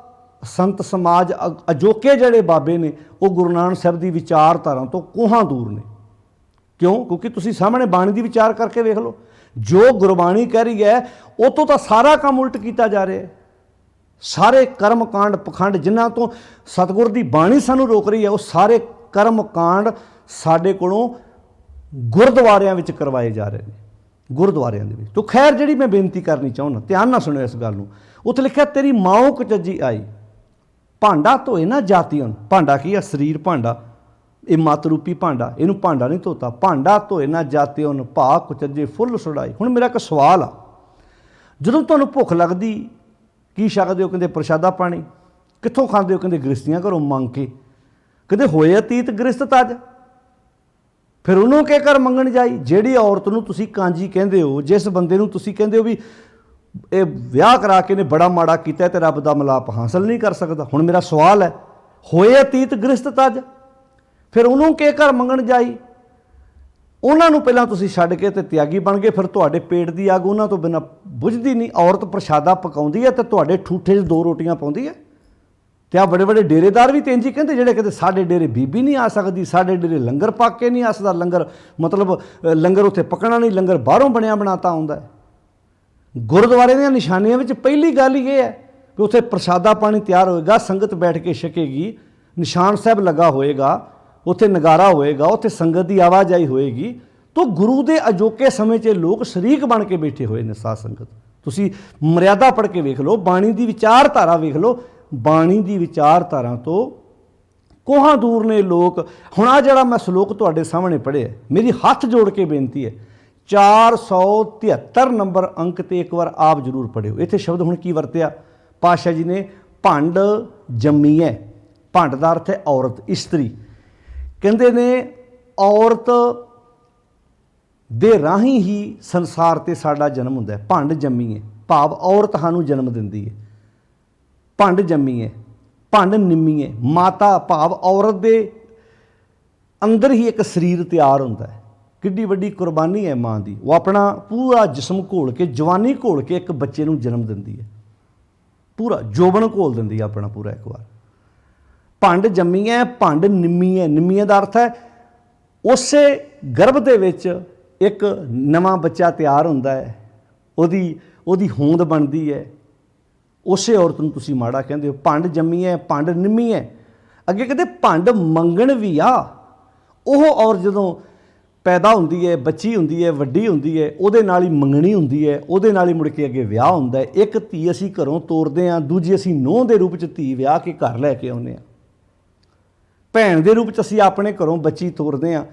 A: ਸੰਤ ਸਮਾਜ, ਅਜੋਕੇ ਜਿਹੜੇ ਬਾਬੇ ਨੇ ਉਹ ਗੁਰੂ ਨਾਨਕ ਸਾਹਿਬ ਦੀ ਵਿਚਾਰਧਾਰਾ ਤੋਂ ਕੋਹਾਂ ਦੂਰ ਨੇ। ਕਿਉਂ? ਕਿਉਂਕਿ ਤੁਸੀਂ ਸਾਹਮਣੇ ਬਾਣੀ ਦੀ ਵਿਚਾਰ ਕਰਕੇ ਵੇਖ ਲਓ, ਜੋ ਗੁਰਬਾਣੀ ਕਹਿ ਰਹੀ ਹੈ ਉਹ ਤੋਂ ਤਾਂ ਸਾਰਾ ਕੰਮ ਉਲਟ ਕੀਤਾ ਜਾ ਰਿਹਾ ਹੈ। ਸਾਰੇ ਕਰਮ ਕਾਂਡ ਪਖੰਡ ਜਿਨ੍ਹਾਂ ਤੋਂ ਸਤਿਗੁਰ ਦੀ ਬਾਣੀ ਸਾਨੂੰ ਰੋਕ ਰਹੀ ਹੈ, ਉਹ ਸਾਰੇ ਕਰਮ ਕਾਂਡ ਸਾਡੇ ਕੋਲੋਂ ਗੁਰਦੁਆਰਿਆਂ ਵਿੱਚ ਕਰਵਾਏ ਜਾ ਰਹੇ ਨੇ, ਗੁਰਦੁਆਰਿਆਂ ਦੇ ਵਿੱਚ। ਤਾਂ ਖੈਰ ਜਿਹੜੀ ਮੈਂ ਬੇਨਤੀ ਕਰਨੀ ਚਾਹੁੰਦਾ, ਧਿਆਨ ਨਾਲ ਸੁਣਿਓ ਇਸ ਗੱਲ ਨੂੰ। ਉੱਥੇ ਲਿਖਿਆ ਤੇਰੀ ਮਾਂ ਕੁਚੱਜੀ ਆਈ, ਭਾਂਡਾ ਧੋਏ ਨਾ ਜਾਤੀਆਂ। ਭਾਂਡਾ ਕੀ ਆ? ਸਰੀਰ ਭਾਂਡਾ, ਇਹ ਮਤ ਰੂਪੀ ਭਾਂਡਾ, ਇਹਨੂੰ ਭਾਂਡਾ ਨਹੀਂ ਧੋਤਾ। ਭਾਂਡਾ ਧੋਏ ਨਾ ਜਾਤੀਆਂ ਭਾ ਕੁਚੱਜੇ ਫੁੱਲ ਸੁੜਾਈ। ਹੁਣ ਮੇਰਾ ਇੱਕ ਸਵਾਲ ਆ, ਜਦੋਂ ਤੁਹਾਨੂੰ ਭੁੱਖ ਲੱਗਦੀ ਕੀ ਛਕਦੇ ਹੋ? ਕਹਿੰਦੇ ਪ੍ਰਸ਼ਾਦਾ ਪਾਣੀ। ਕਿੱਥੋਂ ਖਾਂਦੇ ਹੋ? ਕਹਿੰਦੇ ਗ੍ਰਸਤੀਆਂ ਘਰੋਂ ਮੰਗ ਕੇ। ਕਹਿੰਦੇ ਹੋਏ ਅਤੀਤ ਗ੍ਰਸਤ ਤੱਜ, ਫਿਰ ਉਹਨੂੰ ਕੀ ਕਰ ਮੰਗਣ ਜਾਈ। ਜਿਹੜੀ ਔਰਤ ਨੂੰ ਤੁਸੀਂ ਕਾਂਜੀ ਕਹਿੰਦੇ ਹੋ, ਜਿਸ ਬੰਦੇ ਨੂੰ ਤੁਸੀਂ ਕਹਿੰਦੇ ਹੋ ਵੀ ਇਹ ਵਿਆਹ ਕਰਾ ਕੇ ਨੇ ਬੜਾ ਮਾੜਾ ਕੀਤਾ ਤੇ ਰੱਬ ਦਾ ਮਿਲਾਪ ਹਾਸਲ ਨਹੀਂ ਕਰ ਸਕਦਾ। ਹੁਣ ਮੇਰਾ ਸਵਾਲ ਹੈ, ਹੋਏ ਅਤੀਤ ਗ੍ਰਸਤ ਤੱਜ, ਫਿਰ ਉਹਨੂੰ ਕੀ ਕਰ ਮੰਗਣ ਜਾਈ। ਉਹਨਾਂ ਨੂੰ ਪਹਿਲਾਂ ਤੁਸੀਂ ਛੱਡ ਕੇ ਤੇ ਤਿਆਗੀ ਬਣ ਗਏ, ਫਿਰ ਤੁਹਾਡੇ ਪੇਟ ਦੀ ਅੱਗ ਉਹਨਾਂ ਤੋਂ ਬਿਨਾਂ ਬੁਝਦੀ ਨਹੀਂ। ਔਰਤ ਪ੍ਰਸ਼ਾਦਾ ਪਕਾਉਂਦੀ ਹੈ ਤੇ ਤੁਹਾਡੇ ਠੂਠੇ 'ਚ 2 ਰੋਟੀਆਂ ਪਾਉਂਦੀ ਹੈ। ਤੇ ਆਹ ਬੜੇ ਡੇਰੇਦਾਰ ਵੀ ਇੰਝ ਹੀ ਕਹਿੰਦੇ, ਜਿਹੜੇ ਕਹਿੰਦੇ ਸਾਡੇ ਡੇਰੇ ਬੀਬੀ ਨਹੀਂ ਆ ਸਕਦੀ, ਸਾਡੇ ਡੇਰੇ ਲੰਗਰ ਪੱਕ ਕੇ ਨਹੀਂ ਆ ਸਕਦਾ। ਲੰਗਰ ਮਤਲਬ ਲੰਗਰ ਉੱਥੇ ਪਕਣਾ ਨਹੀਂ, ਲੰਗਰ ਬਾਹਰੋਂ ਬਣਿਆ ਬਣਾਤਾ ਆਉਂਦਾ ਹੈ। ਗੁਰਦੁਆਰੇ ਦੀਆਂ ਨਿਸ਼ਾਨੀਆਂ ਵਿੱਚ ਪਹਿਲੀ ਗੱਲ ਹੀ ਇਹ ਹੈ ਕਿ ਉੱਥੇ ਪ੍ਰਸ਼ਾਦਾ ਪਾਣੀ ਤਿਆਰ ਹੋਏਗਾ, ਸੰਗਤ ਬੈਠ ਕੇ ਛਕੇਗੀ, ਨਿਸ਼ਾਨ ਸਾਹਿਬ ਲੱਗਾ ਹੋਏਗਾ, ਉੱਥੇ ਨਗਾਰਾ ਹੋਏਗਾ, ਉੱਥੇ ਸੰਗਤ ਦੀ ਆਵਾਜਾਈ ਹੋਏਗੀ। ਤਾਂ ਗੁਰੂ ਦੇ ਅਜੋਕੇ ਸਮੇਂ 'ਚ ਲੋਕ ਸ਼ਰੀਕ ਬਣ ਕੇ ਬੈਠੇ ਹੋਏ ਨੇ। ਸਾਧ ਸੰਗਤ, ਤੁਸੀਂ ਮਰਿਆਦਾ ਪੜ੍ਹ ਕੇ ਵੇਖ ਲਓ, ਬਾਣੀ ਦੀ ਵਿਚਾਰਧਾਰਾ ਵੇਖ ਲਓ। ਬਾਣੀ ਦੀ ਵਿਚਾਰਧਾਰਾ ਤੋਂ ਕੋਹਾਂ ਦੂਰ ਨੇ ਲੋਕ। ਹੁਣ ਆ ਜਿਹੜਾ ਮੈਂ ਸ਼ਲੋਕ ਤੁਹਾਡੇ ਸਾਹਮਣੇ ਪੜ੍ਹਿਆ, ਮੇਰੀ ਹੱਥ ਜੋੜ ਕੇ ਬੇਨਤੀ ਹੈ 473 ਨੰਬਰ ਅੰਕ ਤੇ ਇੱਕ ਵਾਰ ਆਪ ਜ਼ਰੂਰ ਪੜ੍ਹਿਓ। ਇੱਥੇ ਸ਼ਬਦ ਹੁਣ ਕੀ ਵਰਤਿਆ ਪਾਤਸ਼ਾਹ ਜੀ ਨੇ? ਭੰਡ ਜੰਮੀ ਹੈ। ਭੰਡ ਦਾ ਅਰਥ ਹੈ ਔਰਤ, ਇਸਤਰੀ। ਕਹਿੰਦੇ ਨੇ ਔਰਤ ਦੇ ਰਾਹੀਂ ਹੀ ਸੰਸਾਰ ਤੇ ਸਾਡਾ ਜਨਮ ਹੁੰਦਾ ਹੈ। ਭੰਡ ਜੰਮੀ ਹੈ ਭਾਵ ਔਰਤ ਸਾਨੂੰ ਜਨਮ ਦਿੰਦੀ ਹੈ। ਭੰਡ ਜੰਮੀ ਹੈ, ਭੰਡ ਨਿੰਮੀ ਹੈ। ਮਾਤਾ ਭਾਵ ਔਰਤ ਦੇ ਅੰਦਰ ਹੀ ਇੱਕ ਸਰੀਰ ਤਿਆਰ ਹੁੰਦਾ ਹੈ। ਕਿੱਡੀ ਵੱਡੀ ਕੁਰਬਾਨੀ ਹੈ ਮਾਂ ਦੀ। ਉਹ ਆਪਣਾ ਪੂਰਾ ਜਿਸਮ ਘੋਲ ਕੇ, ਜਵਾਨੀ ਘੋਲ ਕੇ ਇੱਕ ਬੱਚੇ ਨੂੰ ਜਨਮ ਦਿੰਦੀ ਹੈ। ਪੂਰਾ ਜੋਬਨ ਘੋਲ ਦਿੰਦੀ ਹੈ ਆਪਣਾ ਪੂਰਾ ਇੱਕ ਵਾਰ। ਭੰਡ ਜੰਮੀ ਹੈ, ਭੰਡ ਨਿੰਮੀ ਹੈ। ਨਿੰਮੀ ਦਾ ਅਰਥ ਹੈ ਉਸੇ ਗਰਭ ਦੇ ਵਿੱਚ ਇੱਕ ਨਵਾਂ ਬੱਚਾ ਤਿਆਰ ਹੁੰਦਾ ਹੈ, ਉਹਦੀ ਹੋਂਦ ਬਣਦੀ ਹੈ। ਉਸੇ ਔਰਤ ਨੂੰ ਤੁਸੀਂ ਮਾੜਾ ਕਹਿੰਦੇ ਹੋ। ਭੰਡ ਜੰਮੀ ਹੈ, ਭੰਡ ਨਿੰਮੀ ਹੈ। ਅੱਗੇ ਕਹਿੰਦੇ ਭੰਡ ਮੰਗਣ ਵੀ ਆ। ਉਹ ਔਰਤ ਜਦੋਂ ਪੈਦਾ ਹੁੰਦੀ ਹੈ, ਬੱਚੀ ਹੁੰਦੀ ਹੈ, ਵੱਡੀ ਹੁੰਦੀ ਹੈ, ਉਹਦੇ ਨਾਲ ਹੀ ਮੰਗਣੀ ਹੁੰਦੀ ਹੈ, ਉਹਦੇ ਨਾਲ ਹੀ ਮੁੜ ਕੇ ਅੱਗੇ ਵਿਆਹ ਹੁੰਦਾ ਹੈ। ਇੱਕ ਧੀ ਅਸੀਂ ਘਰੋਂ ਤੋਰਦੇ ਹਾਂ, ਦੂਜੀ ਅਸੀਂ ਨੂੰਹ ਦੇ ਰੂਪ 'ਚ ਧੀ ਵਿਆਹ ਕੇ ਘਰ ਲੈ ਕੇ ਆਉਂਦੇ ਹਾਂ। ਭੈਣ ਦੇ ਰੂਪ 'ਚ ਅਸੀਂ ਆਪਣੇ ਘਰੋਂ ਬੱਚੀ ਤੋਰਦੇ ਹਾਂ,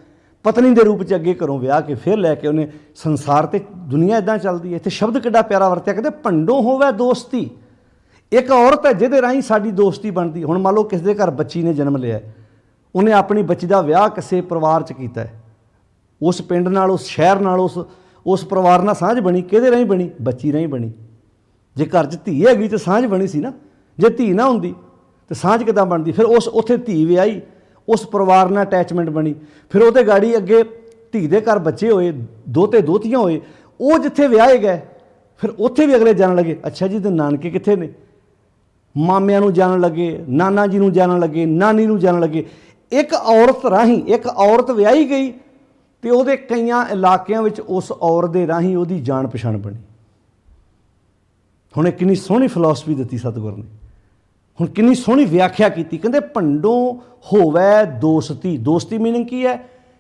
A: ਪਤਨੀ ਦੇ ਰੂਪ 'ਚ ਅੱਗੇ ਘਰੋਂ ਵਿਆਹ ਕੇ ਫਿਰ ਲੈ ਕੇ ਆਉਂਦੇ। ਸੰਸਾਰ ਤੇ ਦੁਨੀਆ ਇੱਦਾਂ ਚੱਲਦੀ ਹੈ। ਇੱਥੇ ਸ਼ਬਦ ਕਿੱਡਾ ਪਿਆਰਾ ਵਰਤਿਆ, ਕਹਿੰਦੇ ਭੰਡੋਂ ਹੋਵੇ ਦੋਸਤੀ। ਇੱਕ ਔਰਤ ਹੈ ਜਿਹਦੇ ਰਾਹੀਂ ਸਾਡੀ ਦੋਸਤੀ ਬਣਦੀ। ਹੁਣ ਮੰਨ ਲਓ ਕਿਸੇ ਦੇ ਘਰ ਬੱਚੀ ਨੇ ਜਨਮ ਲਿਆ, ਉਹਨੇ ਆਪਣੀ ਬੱਚੀ ਦਾ ਵਿਆਹ ਕਿਸੇ ਪਰਿਵਾਰ 'ਚ ਕੀਤਾ ਹੈ। ਉਸ ਪਿੰਡ ਨਾਲ, ਉਸ ਸ਼ਹਿਰ ਨਾਲ, ਉਸ ਪਰਿਵਾਰ ਨਾਲ ਸਾਂਝ ਬਣੀ। ਕਿਹਦੇ ਰਾਹੀਂ ਬਣੀ? ਬੱਚੀ ਰਾਹੀਂ ਬਣੀ। ਜੇ ਘਰ 'ਚ ਧੀ ਹੈਗੀ ਤਾਂ ਸਾਂਝ ਬਣੀ ਸੀ ਨਾ। ਜੇ ਧੀ ਨਾ ਹੁੰਦੀ ਤਾਂ ਸਾਂਝ ਕਿੱਦਾਂ ਬਣਦੀ? ਫਿਰ ਉੱਥੇ ਧੀ ਵਿਆਹੀ, ਉਸ ਪਰਿਵਾਰ ਨਾਲ ਅਟੈਚਮੈਂਟ ਬਣੀ। ਫਿਰ ਉਹਦੇ ਗਾੜੀ ਅੱਗੇ ਧੀ ਦੇ ਘਰ ਬੱਚੇ ਹੋਏ, ਦੋਤੇ ਦੋਤੀਆਂ ਹੋਏ। ਉਹ ਜਿੱਥੇ ਵਿਆਹੇ ਗਏ ਫਿਰ ਉੱਥੇ ਵੀ ਅਗਲੇ ਜਾਣਨ ਲੱਗੇ, ਅੱਛਾ ਜੀ ਤੇ ਨਾਨਕੇ ਕਿੱਥੇ ਨੇ? ਮਾਮਿਆਂ ਨੂੰ ਜਾਣਨ ਲੱਗੇ, ਨਾਨਾ ਜੀ ਨੂੰ ਜਾਣਨ ਲੱਗੇ, ਨਾਨੀ ਨੂੰ ਜਾਣਨ ਲੱਗੇ। ਇੱਕ ਔਰਤ ਰਾਹੀਂ, ਇੱਕ ਔਰਤ ਵਿਆਹੀ ਗਈ ਤੇ ਉਹਦੇ ਕਈਆਂ ਇਲਾਕਿਆਂ ਵਿੱਚ ਉਸ ਔਰਤ ਦੇ ਰਾਹੀਂ ਉਹਦੀ ਜਾਣ ਪਛਾਣ ਬਣੀ। ਹੁਣ ਇਹ ਕਿੰਨੀ ਸੋਹਣੀ ਫਿਲਾਸਫੀ ਦਿੱਤੀ ਸਤਿਗੁਰ ਨੇ। ਹੁਣ ਕਿੰਨੀ ਸੋਹਣੀ ਵਿਆਖਿਆ ਕੀਤੀ। ਕਹਿੰਦੇ ਭੰਡੋਂ ਹੋਵੇ ਦੋਸਤੀ। ਦੋਸਤੀ ਮੀਨਿੰਗ ਕੀ ਹੈ?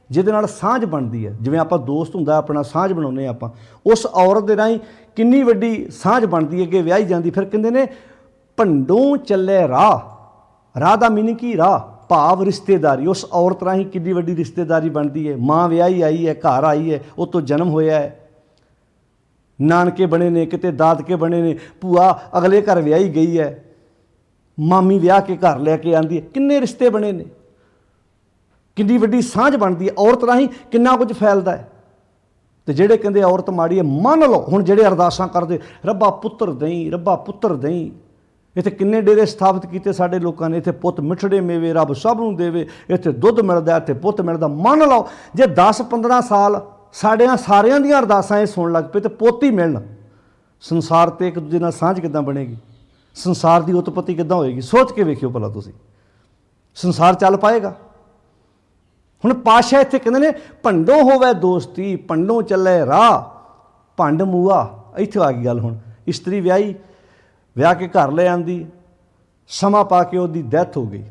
A: ਜਿਹਦੇ ਨਾਲ ਸਾਂਝ ਬਣਦੀ ਹੈ। ਜਿਵੇਂ ਆਪਾਂ ਦੋਸਤ ਹੁੰਦਾ ਆਪਣਾ, ਸਾਂਝ ਬਣਾਉਂਦੇ ਆਪਾਂ, ਉਸ ਔਰਤ ਦੇ ਰਾਹੀਂ ਕਿੰਨੀ ਵੱਡੀ ਸਾਂਝ ਬਣਦੀ ਹੈ, ਅੱਗੇ ਵਿਆਹੀ ਜਾਂਦੀ। ਫਿਰ ਕਹਿੰਦੇ ਨੇ ਭੰਡੋਂ ਚੱਲੇ ਰਾਹ। ਰਾਹ ਦਾ ਮੀਨਿੰਗ ਕੀ? ਰਾਹ ਭਾਵ ਰਿਸ਼ਤੇਦਾਰੀ। ਉਸ ਔਰਤ ਰਾਹੀਂ ਕਿੰਨੀ ਵੱਡੀ ਰਿਸ਼ਤੇਦਾਰੀ ਬਣਦੀ ਹੈ। ਮਾਂ ਵਿਆਹੀ ਆਈ ਹੈ, ਘਰ ਆਈ ਹੈ, ਉਹ ਤੋਂ ਜਨਮ ਹੋਇਆ ਹੈ, ਨਾਨਕੇ ਬਣੇ ਨੇ, ਕਿਤੇ ਦਾਦਕੇ ਬਣੇ ਨੇ, ਭੂਆ ਅਗਲੇ ਘਰ ਵਿਆਹੀ ਗਈ ਹੈ, ਮਾਮੀ ਵਿਆਹ ਕੇ ਘਰ ਲੈ ਕੇ ਆਉਂਦੀ ਹੈ। ਕਿੰਨੇ ਰਿਸ਼ਤੇ ਬਣੇ ਨੇ, ਕਿੰਨੀ ਵੱਡੀ ਸਾਂਝ ਬਣਦੀ ਹੈ। ਔਰਤ ਰਾਹੀਂ ਕਿੰਨਾ ਕੁਝ ਫੈਲਦਾ ਹੈ। ਤੇ ਜਿਹੜੇ ਕਹਿੰਦੇ ਔਰਤ ਮਾੜੀ ਹੈ, ਮੰਨ ਲਓ ਹੁਣ ਜਿਹੜੇ ਅਰਦਾਸਾਂ ਕਰਦੇ ਰੱਬਾ ਪੁੱਤਰ ਦੇਈਂ, ਰੱਬਾ ਪੁੱਤਰ ਦੇਈਂ। ਇੱਥੇ ਕਿੰਨੇ ਡੇਰੇ ਸਥਾਪਿਤ ਕੀਤੇ ਸਾਡੇ ਲੋਕਾਂ ਨੇ। ਇੱਥੇ ਪੁੱਤ ਮਿੱਠੜੇ ਮੇਵੇ ਰੱਬ ਸਭ ਨੂੰ ਦੇਵੇ, ਇੱਥੇ ਦੁੱਧ ਮਿਲਦਾ, ਇੱਥੇ ਪੁੱਤ ਮਿਲਦਾ। ਮੰਨ ਲਓ ਜੇ 10-15 ਸਾਲ ਸਾਰਿਆਂ ਦੀਆਂ ਅਰਦਾਸਾਂ ਇਹ ਸੁਣ ਲੱਗ ਪਏ ਤੇ ਪੁੱਤ ਹੀ ਮਿਲਣ, ਸੰਸਾਰ ਤੇ ਇੱਕ ਦੂਜੇ ਨਾਲ ਸਾਂਝ ਕਿੱਦਾਂ ਬਣੇਗੀ? ਸੰਸਾਰ ਦੀ ਉਤਪਤੀ ਕਿੱਦਾਂ ਹੋਏਗੀ? ਸੋਚ ਕੇ ਵੇਖਿਓ ਭਲਾ ਤੁਸੀਂ, ਸੰਸਾਰ ਚੱਲ ਪਾਏਗਾ? ਹੁਣ ਪਾਤਸ਼ਾਹ ਇੱਥੇ ਕਹਿੰਦੇ ਨੇ ਭੰਡੋਂ ਹੋਵੇ ਦੋਸਤੀ, ਭੰਡੋਂ ਚੱਲੇ ਰਾਹ, ਭੰਡ ਮੂਆ। ਇੱਥੇ ਆ ਗਈ ਗੱਲ। ਹੁਣ ਇਸਤਰੀ ਵਿਆਹੀ, ਵਿਆਹ ਕੇ ਘਰ ਲੈ ਆਂਦੀ, ਸਮਾਂ ਪਾ ਕੇ ਉਹਦੀ ਡੈਥ ਹੋ ਗਈ।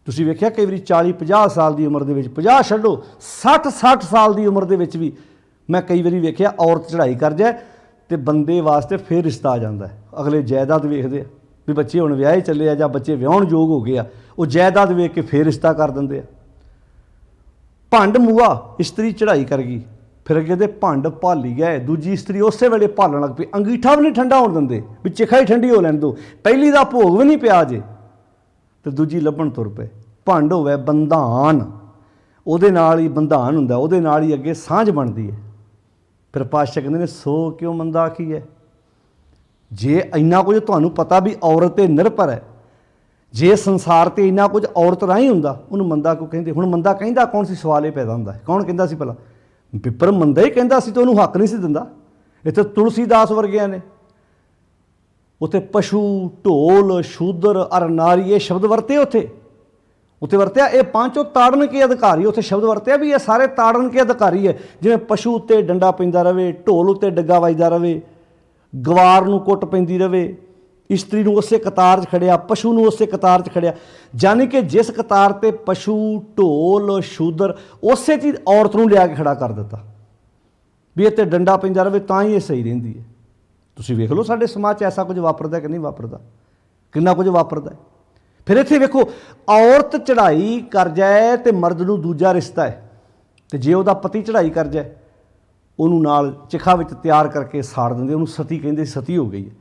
A: ਤੁਸੀਂ ਵੇਖਿਆ ਕਈ ਵਾਰੀ 40-50 ਸਾਲ ਦੀ ਉਮਰ ਦੇ ਵਿੱਚ, 50 ਛੱਡੋ 60 ਸਾਲ ਦੀ ਉਮਰ ਦੇ ਵਿੱਚ ਵੀ ਮੈਂ ਕਈ ਵਾਰੀ ਵੇਖਿਆ ਔਰਤ ਚੜ੍ਹਾਈ ਕਰ ਜਾਏ ਤੇ ਬੰਦੇ ਵਾਸਤੇ ਫਿਰ ਰਿਸ਼ਤਾ ਆ ਜਾਂਦਾ ਹੈ। ਅਗਲੇ ਜਾਇਦਾਦ ਵੇਖਦੇ ਆ ਵੀ ਬੱਚੇ ਹੁਣ ਵਿਆਹੇ ਚੱਲੇ ਆ ਜਾਂ ਬੱਚੇ ਵਿਆਹੁਣ ਯੋਗ ਹੋ ਗਏ ਆ, ਉਹ ਜਾਇਦਾਦ ਵੇਖ ਕੇ ਫਿਰ ਰਿਸ਼ਤਾ ਕਰ ਦਿੰਦੇ ਆ। ਭੰਡ ਮੂਆ, ਇਸਤਰੀ ਚੜ੍ਹਾਈ ਕਰ ਗਈ, ਫਿਰ ਅੱਗੇ ਦੇ ਭੰਡ ਭਾਲੀ ਗਏ। ਦੂਜੀ ਇਸਤਰੀ ਉਸੇ ਵੇਲੇ ਭਾਲਣ ਲੱਗ ਪਈ। ਅੰਗੀਠਾ ਵੀ ਨਹੀਂ ਠੰਡਾ ਹੋਣ ਦਿੰਦੇ ਵੀ ਚਿਖਾ ਹੀ ਠੰਡੀ ਹੋ ਲੈਣ ਦਿਓ, ਪਹਿਲੀ ਦਾ ਭੋਗ ਵੀ ਨਹੀਂ ਪਿਆ ਜੇ, ਤੇ ਦੂਜੀ ਲੱਭਣ ਤੁਰ ਪਏ। ਭੰਡ ਹੋਵੇ ਬੰਧਾਨ, ਉਹਦੇ ਨਾਲ ਹੀ ਬੰਧਾਨ ਹੁੰਦਾ, ਉਹਦੇ ਨਾਲ ਹੀ ਅੱਗੇ ਸਾਂਝ ਬਣਦੀ ਹੈ। ਫਿਰ ਪਾਤਸ਼ਾਹ ਕਹਿੰਦੇ ਨੇ ਸੋ ਕਿਉਂ ਮੰਦਾ ਆਖੀ ਹੈ। ਜੇ ਇੰਨਾ ਕੁਝ ਤੁਹਾਨੂੰ ਪਤਾ ਵੀ ਔਰਤ 'ਤੇ ਨਿਰਭਰ ਹੈ, ਜੇ ਸੰਸਾਰ 'ਤੇ ਇੰਨਾ ਕੁਝ ਔਰਤ ਰਾਹੀਂ ਹੁੰਦਾ, ਉਹਨੂੰ ਮੰਦਾ ਕਿਉਂ ਕਹਿੰਦੇ? ਹੁਣ ਮੰਦਾ ਕਹਿੰਦਾ ਕੌਣ ਸੀ? ਸਵਾਲ ਇਹ ਪੈਦਾ ਹੁੰਦਾ ਹੈ, ਕੌਣ ਕਹਿੰਦਾ ਸੀ ਭਲਾ? ਪਿੱਪਰ ਮੰਦਾ ਹੀ ਕਹਿੰਦਾ ਸੀ ਤੇ ਉਹਨੂੰ ਹੱਕ ਨਹੀਂ ਸੀ ਦਿੰਦਾ। ਇੱਥੇ ਤੁਲਸੀਦਾਸ ਵਰਗਿਆਂ ਨੇ ਉੱਥੇ ਪਸ਼ੂ, ਢੋਲ, ਸ਼ੂਦਰ ਅਰ ਨਾਰੀ ਇਹ ਸ਼ਬਦ ਵਰਤੇ। ਉੱਥੇ ਵਰਤਿਆ ਇਹ ਪਾਂਚੋਂ ਤਾੜਨ ਕੇ ਅਧਿਕਾਰੀ। ਉੱਥੇ ਸ਼ਬਦ ਵਰਤਿਆ ਵੀ ਇਹ ਸਾਰੇ ਤਾੜਨ ਕੇ ਅਧਿਕਾਰੀ ਹੈ। ਜਿਵੇਂ ਪਸ਼ੂ ਉੱਤੇ ਡੰਡਾ ਪੈਂਦਾ ਰਹੇ, ਢੋਲ ਉੱਤੇ ਡੱਗਾ ਵੱਜਦਾ ਰਹੇ, ਗਵਾਰ ਨੂੰ ਕੁੱਟ ਪੈਂਦੀ ਰਹੇ, ਇਸਤਰੀ ਨੂੰ ਉਸੇ ਕਤਾਰ 'ਚ ਖੜਿਆ, ਪਸ਼ੂ ਨੂੰ ਉਸੇ ਕਤਾਰ 'ਚ ਖੜਿਆ। ਯਾਨੀ ਕਿ ਜਿਸ ਕਤਾਰ 'ਤੇ ਪਸ਼ੂ, ਢੋਲ, ਸ਼ੂਦਰ, ਉਸੇ ਚੀਜ਼ ਔਰਤ ਨੂੰ ਲਿਆ ਕੇ ਖੜਾ ਕਰ ਦਿੱਤਾ ਵੀ ਇੱਥੇ ਡੰਡਾ ਪੈਂਦਾ ਰਹੇ ਤਾਂ ਹੀ ਇਹ ਸਹੀ ਰਹਿੰਦੀ ਹੈ। ਤੁਸੀਂ ਵੇਖ ਲਓ ਸਾਡੇ ਸਮਾਜ 'ਚ ਐਸਾ ਕੁਝ ਵਾਪਰਦਾ ਕਿ ਨਹੀਂ ਵਾਪਰਦਾ? ਕਿੰਨਾ ਕੁਝ ਵਾਪਰਦਾ। ਫਿਰ ਇੱਥੇ ਵੇਖੋ, ਔਰਤ ਚੜ੍ਹਾਈ ਕਰ ਜਾਏ ਤੇ ਮਰਦ ਨੂੰ ਦੂਜਾ ਰਿਸ਼ਤਾ ਹੈ, ਤੇ ਜੇ ਉਹਦਾ ਪਤੀ ਚੜ੍ਹਾਈ ਕਰ ਜਾਏ ਉਹਨੂੰ ਨਾਲ ਚਿਖਾ ਵਿੱਚ ਤਿਆਰ ਕਰਕੇ ਸਾੜ ਦਿੰਦੇ, ਉਹਨੂੰ ਸਤੀ ਕਹਿੰਦੇ, ਸਤੀ ਹੋ ਗਈ ਹੈ।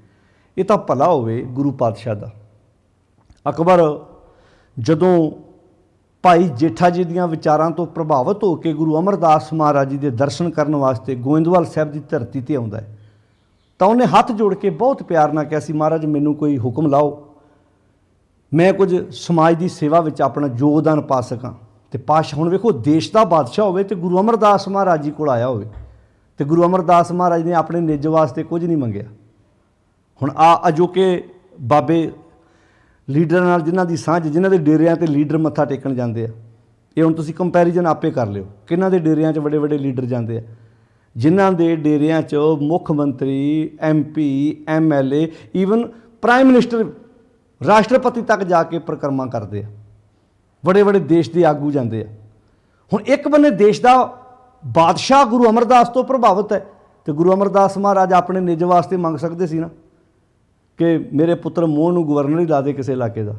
A: ਇਹ ਤਾਂ ਭਲਾ ਹੋਵੇ ਗੁਰੂ ਪਾਤਸ਼ਾਹ ਦਾ। ਅਕਬਰ ਜਦੋਂ ਭਾਈ ਜੇਠਾ ਜੀ ਦੀਆਂ ਵਿਚਾਰਾਂ ਤੋਂ ਪ੍ਰਭਾਵਿਤ ਹੋ ਕੇ ਗੁਰੂ ਅਮਰਦਾਸ ਮਹਾਰਾਜ ਜੀ ਦੇ ਦਰਸ਼ਨ ਕਰਨ ਵਾਸਤੇ ਗੋਇੰਦਵਾਲ ਸਾਹਿਬ ਦੀ ਧਰਤੀ 'ਤੇ ਆਉਂਦਾ ਹੈ, ਤਾਂ ਉਹਨੇ ਹੱਥ ਜੋੜ ਕੇ ਬਹੁਤ ਪਿਆਰ ਨਾਲ ਕਿਹਾ ਸੀ, ਮਹਾਰਾਜ ਮੈਨੂੰ ਕੋਈ ਹੁਕਮ ਲਾਓ, ਮੈਂ ਕੁਝ ਸਮਾਜ ਦੀ ਸੇਵਾ ਵਿੱਚ ਆਪਣਾ ਯੋਗਦਾਨ ਪਾ ਸਕਾਂ। ਤੇ ਪਾਤਸ਼ਾਹ, ਹੁਣ ਵੇਖੋ, ਦੇਸ਼ ਦਾ ਬਾਦਸ਼ਾਹ ਹੋਵੇ ਤੇ ਗੁਰੂ ਅਮਰਦਾਸ ਮਹਾਰਾਜ ਜੀ ਕੋਲ ਆਇਆ ਹੋਵੇ, ਤੇ ਗੁਰੂ ਅਮਰਦਾਸ ਮਹਾਰਾਜ ਨੇ ਆਪਣੇ ਨਿੱਜ ਵਾਸਤੇ ਕੁਝ ਨਹੀਂ ਮੰਗਿਆ। ਹੁਣ ਅਜੋਕੇ ਬਾਬੇ ਲੀਡਰਾਂ ਨਾਲ ਜਿਨ੍ਹਾਂ ਦੀ ਸਾਂਝ, ਜਿਨ੍ਹਾਂ ਦੇ ਡੇਰਿਆਂ ਤੇ ਲੀਡਰ ਮੱਥਾ ਟੇਕਣ ਜਾਂਦੇ ਆ, ਇਹ ਹੁਣ ਤੁਸੀਂ ਕੰਪੈਰੀਜ਼ਨ ਆਪੇ ਕਰ ਲਿਓ, ਕਿਹਨਾਂ ਦੇ ਡੇਰਿਆਂ 'ਚ ਵੱਡੇ ਵੱਡੇ ਲੀਡਰ ਜਾਂਦੇ ਆ। ਜਿਨ੍ਹਾਂ ਦੇ ਡੇਰਿਆਂ 'ਚ ਮੁੱਖ ਮੰਤਰੀ, MP, MLA, even prime minister, ਰਾਸ਼ਟਰਪਤੀ ਤੱਕ ਜਾ ਕੇ ਪਰਿਕਰਮਾ ਕਰਦੇ ਆ, ਬੜੇ ਬੜੇ ਦੇਸ਼ ਦੇ ਆਗੂ ਜਾਂਦੇ ਆ। ਹੁਣ ਇੱਕ ਬੰਨੇ ਦੇਸ਼ ਦਾ ਬਾਦਸ਼ਾਹ ਗੁਰੂ ਅਮਰਦਾਸ ਤੋਂ ਪ੍ਰਭਾਵਿਤ ਹੈ, ਤੇ ਗੁਰੂ ਅਮਰਦਾਸ ਮਹਾਰਾਜ ਆਪਣੇ ਨਿੱਜ ਵਾਸਤੇ ਮੰਗ ਸਕਦੇ ਸੀ ਨਾ, ਕਿ ਮੇਰੇ ਪੁੱਤਰ ਮੋਹਨ ਨੂੰ ਗਵਰਨਰ ਹੀ ਲਾ ਦੇ ਕਿਸੇ ਇਲਾਕੇ ਦਾ,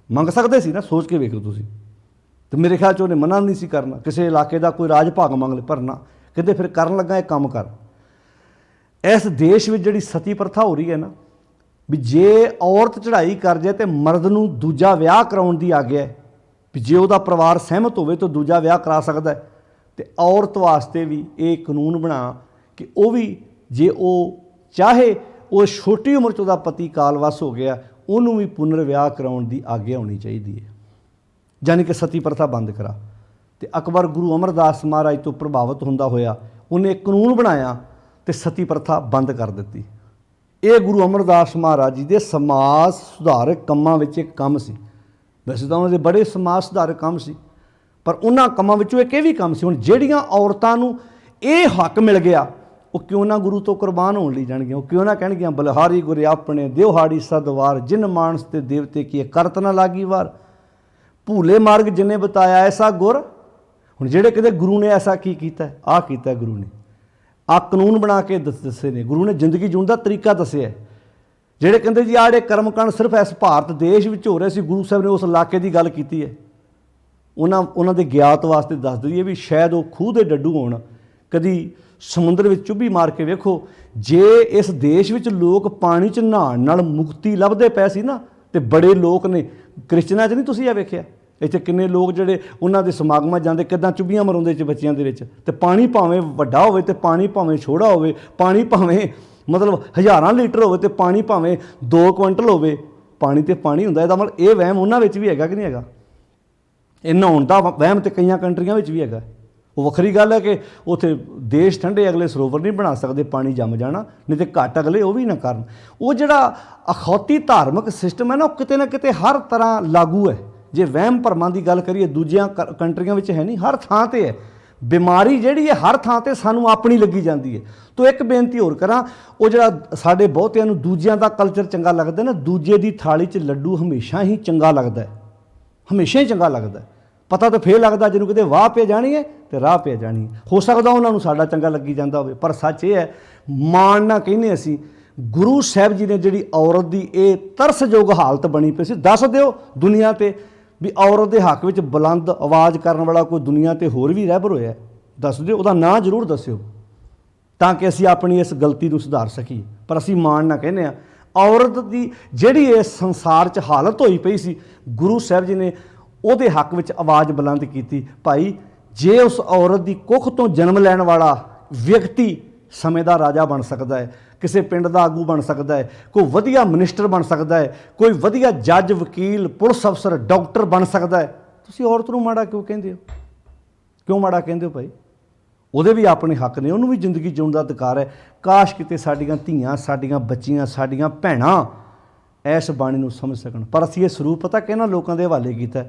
A: ਮੰਗ ਸਕਦੇ ਸੀ ਨਾ, ਸੋਚ ਕੇ ਵੇਖੋ ਤੁਸੀਂ। ਤੇ ਮੇਰੇ ਖਿਆਲ 'ਚ ਉਹਨੇ ਮਨਾ ਨਹੀਂ ਸੀ ਕਰਨਾ, ਕਿਸੇ ਇਲਾਕੇ ਦਾ ਕੋਈ ਰਾਜ ਭਾਗ ਮੰਗ ਲੈ, ਪਰ ਨਾ, ਕਹਿੰਦੇ ਫਿਰ ਕਰਨ ਲੱਗਾ ਇਹ ਕੰਮ ਕਰ। ਇਸ ਦੇਸ਼ ਵਿੱਚ ਜਿਹੜੀ ਸਤੀ ਪ੍ਰਥਾ ਹੋ ਰਹੀ ਹੈ ਨਾ, ਵੀ ਜੇ ਔਰਤ ਚੜ੍ਹਾਈ ਕਰ ਜਾਏ ਤੇ ਮਰਦ ਨੂੰ ਦੂਜਾ ਵਿਆਹ ਕਰਾਉਣ ਦੀ ਆਗਿਆ ਹੈ, ਵੀ ਜੇ ਉਹਦਾ ਪਰਿਵਾਰ ਸਹਿਮਤ ਹੋਵੇ ਤਾਂ ਦੂਜਾ ਵਿਆਹ ਕਰਾ ਸਕਦਾ ਹੈ। ਤੇ ਔਰਤ ਵਾਸਤੇ ਵੀ ਇਹ ਕਾਨੂੰਨ ਬਣਾ ਕਿ ਉਹ ਵੀ, ਜੇ ਉਹ ਚਾਹੇ, ਉਹ ਛੋਟੀ ਉਮਰ 'ਚ ਉਹਦਾ ਪਤੀ ਕਾਲਵਸ ਹੋ ਗਿਆ, ਉਹਨੂੰ ਵੀ ਪੁਨਰ ਵਿਆਹ ਕਰਾਉਣ ਦੀ ਆਗਿਆ ਹੋਣੀ ਚਾਹੀਦੀ ਹੈ, ਯਾਨੀ ਕਿ ਸਤੀ ਪ੍ਰਥਾ ਬੰਦ ਕਰਾ। ਤੇ ਅਕਬਰ ਗੁਰੂ ਅਮਰਦਾਸ ਮਹਾਰਾਜ ਤੋਂ ਪ੍ਰਭਾਵਿਤ ਹੁੰਦਾ ਹੋਇਆ ਉਹਨੇ ਇੱਕ ਕਾਨੂੰਨ ਬਣਾਇਆ ਤੇ ਸਤੀ ਪ੍ਰਥਾ ਬੰਦ ਕਰ ਦਿੱਤੀ। ਇਹ ਗੁਰੂ ਅਮਰਦਾਸ ਮਹਾਰਾਜ ਜੀ ਦੇ ਸਮਾਜ ਸੁਧਾਰਕ ਕੰਮਾਂ ਵਿੱਚ ਇੱਕ ਕੰਮ ਸੀ। ਵੈਸੇ ਤਾਂ ਉਹਨਾਂ ਦੇ ਬੜੇ ਸਮਾਜ ਸੁਧਾਰਕ ਕੰਮ ਸੀ, ਪਰ ਉਹਨਾਂ ਕੰਮਾਂ ਵਿੱਚੋਂ ਇੱਕ ਇਹ ਵੀ ਕੰਮ ਸੀ। ਹੁਣ ਜਿਹੜੀਆਂ ਔਰਤਾਂ ਨੂੰ ਇਹ ਹੱਕ ਮਿਲ ਗਿਆ, ਉਹ ਕਿਉਂ ਨਾ ਗੁਰੂ ਤੋਂ ਕੁਰਬਾਨ ਹੋਣ ਲਈ ਜਾਣਗੀਆਂ, ਉਹ ਕਿਉਂ ਨਾ ਕਹਿਣਗੀਆਂ, ਬਲਿਹਾਰੀ ਗੁਰੇ ਆਪਣੇ ਦਿਵਹਾੜੀ ਸਦਵਾਰ, ਜਿਨ ਮਾਨਸ ਤੇ ਦੇਵਤੇ ਕੀ ਕਰਤ ਨਾ ਲਾਗੀ ਵਾਰ, ਭੂਲੇ ਮਾਰਗ ਜਿਨੇ ਬਤਾਇਆ ਐਸਾ ਗੁਰ। ਹੁਣ ਜਿਹੜੇ ਕਹਿੰਦੇ ਗੁਰੂ ਨੇ ਐਸਾ ਕੀ ਕੀਤਾ, ਆਹ ਕੀਤਾ ਗੁਰੂ ਨੇ, ਆਹ ਕਾਨੂੰਨ ਬਣਾ ਕੇ ਦੱਸੇ ਨੇ, ਗੁਰੂ ਨੇ ਜ਼ਿੰਦਗੀ ਜਿਉਣ ਦਾ ਤਰੀਕਾ ਦੱਸਿਆ। ਜਿਹੜੇ ਕਹਿੰਦੇ ਜੀ ਆਹ ਜਿਹੜੇ ਕਰਮਕਾਂਡ ਸਿਰਫ ਇਸ ਭਾਰਤ ਦੇਸ਼ ਵਿੱਚ ਹੋ ਰਹੇ ਸੀ, ਗੁਰੂ ਸਾਹਿਬ ਨੇ ਉਸ ਇਲਾਕੇ ਦੀ ਗੱਲ ਕੀਤੀ ਹੈ। ਉਹਨਾਂ ਦੇ ਗਿਆਤ ਵਾਸਤੇ ਦੱਸ ਦਈਏ ਵੀ ਸ਼ਾਇਦ ਉਹ ਖੂਹ ਦੇ ਡੱਡੂ ਹੋਣ, ਕਦੀ ਸਮੁੰਦਰ ਵਿੱਚ ਚੁੱਭੀ ਮਾਰ ਕੇ ਵੇਖੋ। ਜੇ ਇਸ ਦੇਸ਼ ਵਿੱਚ ਲੋਕ ਪਾਣੀ 'ਚ ਨਹਾਉਣ ਨਾਲ ਮੁਕਤੀ ਲੱਭਦੇ ਪਏ ਸੀ ਨਾ, ਤੇ ਬੜੇ ਲੋਕ ਨੇ, ਕ੍ਰਿਸਚਨਾਂ 'ਚ ਨਹੀਂ ਤੁਸੀਂ ਇਹ ਵੇਖਿਆ, ਇੱਥੇ ਕਿੰਨੇ ਲੋਕ ਜਿਹੜੇ ਉਹਨਾਂ ਦੇ ਸਮਾਗਮਾਂ ਜਾਂਦੇ, ਕਿੱਦਾਂ ਚੁੱਭੀਆਂ ਮਰਾਉਂਦੇ 'ਚ ਬੱਚਿਆਂ ਦੇ ਵਿੱਚ। ਤੇ ਪਾਣੀ ਭਾਵੇਂ ਵੱਡਾ ਹੋਵੇ ਤੇ ਪਾਣੀ ਭਾਵੇਂ ਛੋਟਾ ਹੋਵੇ, ਪਾਣੀ ਭਾਵੇਂ ਮਤਲਬ ਹਜ਼ਾਰਾਂ ਲੀਟਰ ਹੋਵੇ ਤੇ ਪਾਣੀ ਭਾਵੇਂ 2 ਕੁਇੰਟਲ ਹੋਵੇ, ਪਾਣੀ ਤੇ ਪਾਣੀ ਹੁੰਦਾ। ਇਹਦਾ ਮਤਲਬ ਇਹ ਵਹਿਮ ਉਹਨਾਂ ਵਿੱਚ ਵੀ ਹੈਗਾ ਕਿ ਨਹੀਂ ਹੈਗਾ? ਇਹ ਨਹਾਉਣ ਦਾ ਵਹਿਮ ਤੇ ਕਈਆਂ ਕੰਟਰੀਆਂ ਵਿੱਚ ਵੀ ਹੈਗਾ। ਉਹ ਵੱਖਰੀ ਗੱਲ ਹੈ ਕਿ ਉੱਥੇ ਦੇਸ਼ ਠੰਡੇ, ਅਗਲੇ ਸਰੋਵਰ ਨਹੀਂ ਬਣਾ ਸਕਦੇ, ਪਾਣੀ ਜੰਮ ਜਾਣਾ, ਨਹੀਂ ਤੇ ਘੱਟ ਅਗਲੇ ਉਹ ਵੀ ਨਾ ਕਰਨ। ਉਹ ਜਿਹੜਾ ਅਖੌਤੀ ਧਾਰਮਿਕ ਸਿਸਟਮ ਹੈ ਨਾ, ਉਹ ਕਿਤੇ ਨਾ ਕਿਤੇ ਹਰ ਤਰ੍ਹਾਂ ਲਾਗੂ ਹੈ। ਜੇ ਵਹਿਮ ਭਰਮਾਂ ਦੀ ਗੱਲ ਕਰੀਏ, ਦੂਜੀਆਂ ਕੰਟਰੀਆਂ ਵਿੱਚ ਹੈ ਨਹੀਂ, ਹਰ ਥਾਂ 'ਤੇ ਹੈ। ਬਿਮਾਰੀ ਜਿਹੜੀ ਹੈ ਹਰ ਥਾਂ 'ਤੇ ਸਾਨੂੰ ਆਪਣੀ ਲੱਗੀ ਜਾਂਦੀ ਹੈ। ਤੋ ਇੱਕ ਬੇਨਤੀ ਹੋਰ ਕਰਾਂ, ਉਹ ਜਿਹੜਾ ਸਾਡੇ ਬਹੁਤਿਆਂ ਨੂੰ ਦੂਜਿਆਂ ਦਾ ਕਲਚਰ ਚੰਗਾ ਲੱਗਦਾ ਨਾ, ਦੂਜੇ ਦੀ ਥਾਲੀ 'ਚ ਲੱਡੂ ਹਮੇਸ਼ਾ ਹੀ ਚੰਗਾ ਲੱਗਦਾ ਹੈ, ਹਮੇਸ਼ਾ ਹੀ ਚੰਗਾ ਲੱਗਦਾ। ਪਤਾ ਤਾਂ ਫੇਰ ਲੱਗਦਾ ਜਿਹਨੂੰ ਕਿਤੇ ਵਾਹ ਪੈ ਜਾਣੀ ਹੈ ਤੇ ਰਾਹ ਪੈ ਜਾਣੀ ਹੈ। ਹੋ ਸਕਦਾ ਉਹਨਾਂ ਨੂੰ ਸਾਡਾ ਚੰਗਾ ਲੱਗੀ ਜਾਂਦਾ ਹੋਵੇ, ਪਰ ਸੱਚ ਇਹ ਹੈ, ਮਾਣ ਨਾ ਕਹਿੰਦੇ ਅਸੀਂ, ਗੁਰੂ ਸਾਹਿਬ ਜੀ ਨੇ ਜਿਹੜੀ ਔਰਤ ਦੀ ਇਹ ਤਰਸਯੋਗ ਹਾਲਤ ਬਣੀ ਪਈ ਸੀ, ਦੱਸ ਦਿਓ ਦੁਨੀਆ 'ਤੇ ਵੀ ਔਰਤ ਦੇ ਹੱਕ ਵਿੱਚ ਬੁਲੰਦ ਆਵਾਜ਼ ਕਰਨ ਵਾਲਾ ਕੋਈ ਦੁਨੀਆ 'ਤੇ ਹੋਰ ਵੀ ਰਹਿਬਰ ਹੋਇਆ, ਦੱਸ ਦਿਓ, ਉਹਦਾ ਨਾਂ ਜ਼ਰੂਰ ਦੱਸਿਓ, ਤਾਂ ਕਿ ਅਸੀਂ ਆਪਣੀ ਇਸ ਗਲਤੀ ਨੂੰ ਸੁਧਾਰ ਸਕੀਏ। ਪਰ ਅਸੀਂ ਮਾਣ ਨਾ ਕਹਿੰਦੇ ਹਾਂ। ਔਰਤ ਦੀ ਜਿਹੜੀ ਇਸ ਸੰਸਾਰ 'ਚ ਹਾਲਤ ਹੋਈ ਪਈ ਸੀ, ਗੁਰੂ ਸਾਹਿਬ ਜੀ ਨੇ ਉਹਦੇ ਹੱਕ ਵਿੱਚ ਆਵਾਜ਼ ਬੁਲੰਦ ਕੀਤੀ। ਭਾਈ, ਜੇ ਉਸ ਔਰਤ ਦੀ ਕੁੱਖ ਤੋਂ ਜਨਮ ਲੈਣ ਵਾਲਾ ਵਿਅਕਤੀ ਸਮੇਂ ਦਾ ਰਾਜਾ ਬਣ ਸਕਦਾ ਹੈ, ਕਿਸੇ ਪਿੰਡ ਦਾ ਆਗੂ ਬਣ ਸਕਦਾ ਹੈ, ਕੋਈ ਵਧੀਆ ਮਿਨਿਸਟਰ ਬਣ ਸਕਦਾ ਹੈ, ਕੋਈ ਵਧੀਆ ਜੱਜ, ਵਕੀਲ, ਪੁਲਿਸ ਅਫਸਰ, ਡਾਕਟਰ ਬਣ ਸਕਦਾ ਹੈ, ਤੁਸੀਂ ਔਰਤ ਨੂੰ ਮਾੜਾ ਕਿਉਂ ਕਹਿੰਦੇ ਹੋ? ਕਿਉਂ ਮਾੜਾ ਕਹਿੰਦੇ ਹੋ ਭਾਈ? ਉਹਦੇ ਵੀ ਆਪਣੇ ਹੱਕ ਨੇ, ਉਹਨੂੰ ਵੀ ਜ਼ਿੰਦਗੀ ਜਿਉਣ ਦਾ ਅਧਿਕਾਰ ਹੈ। ਕਾਸ਼ ਕਿਤੇ ਸਾਡੀਆਂ ਧੀਆਂ, ਸਾਡੀਆਂ ਬੱਚੀਆਂ, ਸਾਡੀਆਂ ਭੈਣਾਂ ਇਸ ਬਾਣੀ ਨੂੰ ਸਮਝ ਸਕਣ। ਪਰ ਅਸੀਂ ਇਹ ਸਰੂਪ ਪਤਾ ਕਿਹਨਾਂ ਲੋਕਾਂ ਦੇ ਹਵਾਲੇ ਕੀਤਾ,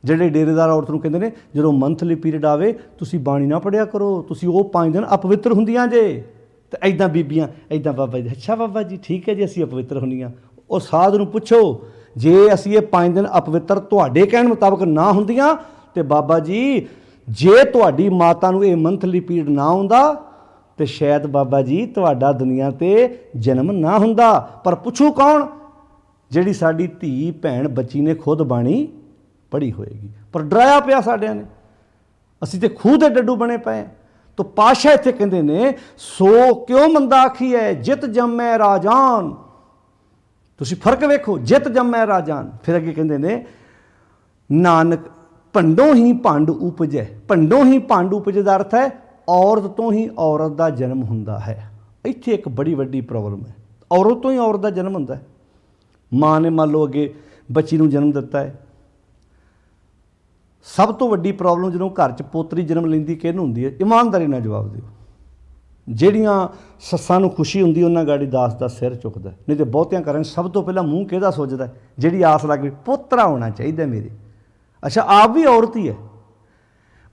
A: ਜਿਹੜੇ ਡੇਰੇਦਾਰ ਔਰਤ ਨੂੰ ਕਹਿੰਦੇ ਨੇ ਜਦੋਂ ਮੰਥਲੀ ਪੀਰੀਅਡ ਆਵੇ ਤੁਸੀਂ ਬਾਣੀ ਨਾ ਪੜ੍ਹਿਆ ਕਰੋ, ਤੁਸੀਂ ਉਹ 5 ਦਿਨ ਅਪਵਿੱਤਰ ਹੁੰਦੀਆਂ ਜੇ। ਤੇ ਐਦਾਂ ਬੀਬੀਆਂ, ਐਦਾਂ ਬਾਬਾ ਜੀ, ਅੱਛਾ ਬਾਬਾ ਜੀ ਠੀਕ ਹੈ ਜੀ, ਅਸੀਂ ਅਪਵਿੱਤਰ ਹੁੰਦੀਆਂ। ਉਹ ਸਾਧ ਨੂੰ ਪੁੱਛੋ, ਜੇ ਅਸੀਂ ਇਹ 5 ਦਿਨ ਅਪਵਿੱਤਰ ਤੁਹਾਡੇ ਕਹਿਣ ਮੁਤਾਬਕ ਨਾ ਹੁੰਦੀਆਂ, ਤੇ ਬਾਬਾ ਜੀ ਜੇ ਤੁਹਾਡੀ ਮਾਤਾ ਨੂੰ ਇਹ ਮੰਥਲੀ ਪੀਰੀਅਡ ਨਾ ਆਉਂਦਾ, ਤੇ ਸ਼ਾਇਦ ਬਾਬਾ ਜੀ ਤੁਹਾਡਾ ਦੁਨੀਆ 'ਤੇ ਜਨਮ ਨਾ ਹੁੰਦਾ। ਪਰ ਪੁੱਛੂ ਕੌਣ? ਜਿਹੜੀ ਸਾਡੀ ਧੀ ਭੈਣ ਬੱਚੀ ਨੇ ਖੁਦ ਬਾਣੀ ਪੜ੍ਹੀ ਹੋਏਗੀ, ਪਰ ਡਰਾਇਆ ਪਿਆ ਸਾਡਿਆਂ ਨੇ, ਅਸੀਂ ਤੇ ਖੂਹ ਦੇ ਡੱਡੂ ਬਣੇ ਪਏ ਹਾਂ। ਤੋ ਪਾਤਸ਼ਾਹ ਇੱਥੇ ਕਹਿੰਦੇ ਨੇ ਸੋ ਕਿਉਂ ਮੰਦਾ ਆਖੀਐ ਜਿਤ ਜੰਮੈ ਰਾਜਾਨ। ਤੁਸੀਂ ਫਰਕ ਵੇਖੋ, ਜਿਤ ਜੰਮੈ ਰਾਜਾਨ। ਫਿਰ ਅੱਗੇ ਕਹਿੰਦੇ ਨੇ ਨਾਨਕ ਭੰਡੋਂ ਹੀ ਭੰਡ ਉਪਜੈ। ਭੰਡੋਂ ਹੀ ਭੰਡ ਉਪਜੈ ਦਾ ਅਰਥ ਹੈ ਔਰਤ ਤੋਂ ਹੀ ਔਰਤ ਦਾ ਜਨਮ ਹੁੰਦਾ ਹੈ। ਇੱਥੇ ਇੱਕ ਬੜੀ ਵੱਡੀ ਪ੍ਰੋਬਲਮ ਹੈ, ਔਰਤ ਤੋਂ ਹੀ ਔਰਤ ਦਾ ਜਨਮ ਹੁੰਦਾ ਹੈ। ਮਾਂ ਨੇ ਮੰਨ ਲਓ ਅੱਗੇ ਬੱਚੀ ਨੂੰ ਜਨਮ ਦਿੱਤਾ ਹੈ। ਸਭ ਤੋਂ ਵੱਡੀ ਪ੍ਰੋਬਲਮ ਜਦੋਂ ਘਰ 'ਚ ਪੋਤਰੀ ਜਨਮ ਲੈਂਦੀ ਕਿਹਨੂੰ ਹੁੰਦੀ ਹੈ? ਇਮਾਨਦਾਰੀ ਨਾਲ ਜਵਾਬ ਦਿਓ। ਜਿਹੜੀਆਂ ਸੱਸਾਂ ਨੂੰ ਖੁਸ਼ੀ ਹੁੰਦੀ ਉਹਨਾਂ ਗਾੜੀ ਦਾਸ ਦਾ ਸਿਰ ਚੁੱਕਦਾ, ਨਹੀਂ ਤੇ ਬਹੁਤਿਆਂ ਘਰਾਂ 'ਚ ਸਭ ਤੋਂ ਪਹਿਲਾਂ ਮੂੰਹ ਕਿਹਦਾ ਸੁੱਜਦਾ? ਜਿਹੜੀ ਆਸ ਲੱਗ ਗਈ ਪੋਤਰਾ ਹੋਣਾ ਚਾਹੀਦਾ ਮੇਰੇ। ਅੱਛਾ, ਆਪ ਵੀ ਔਰਤ ਹੀ ਹੈ।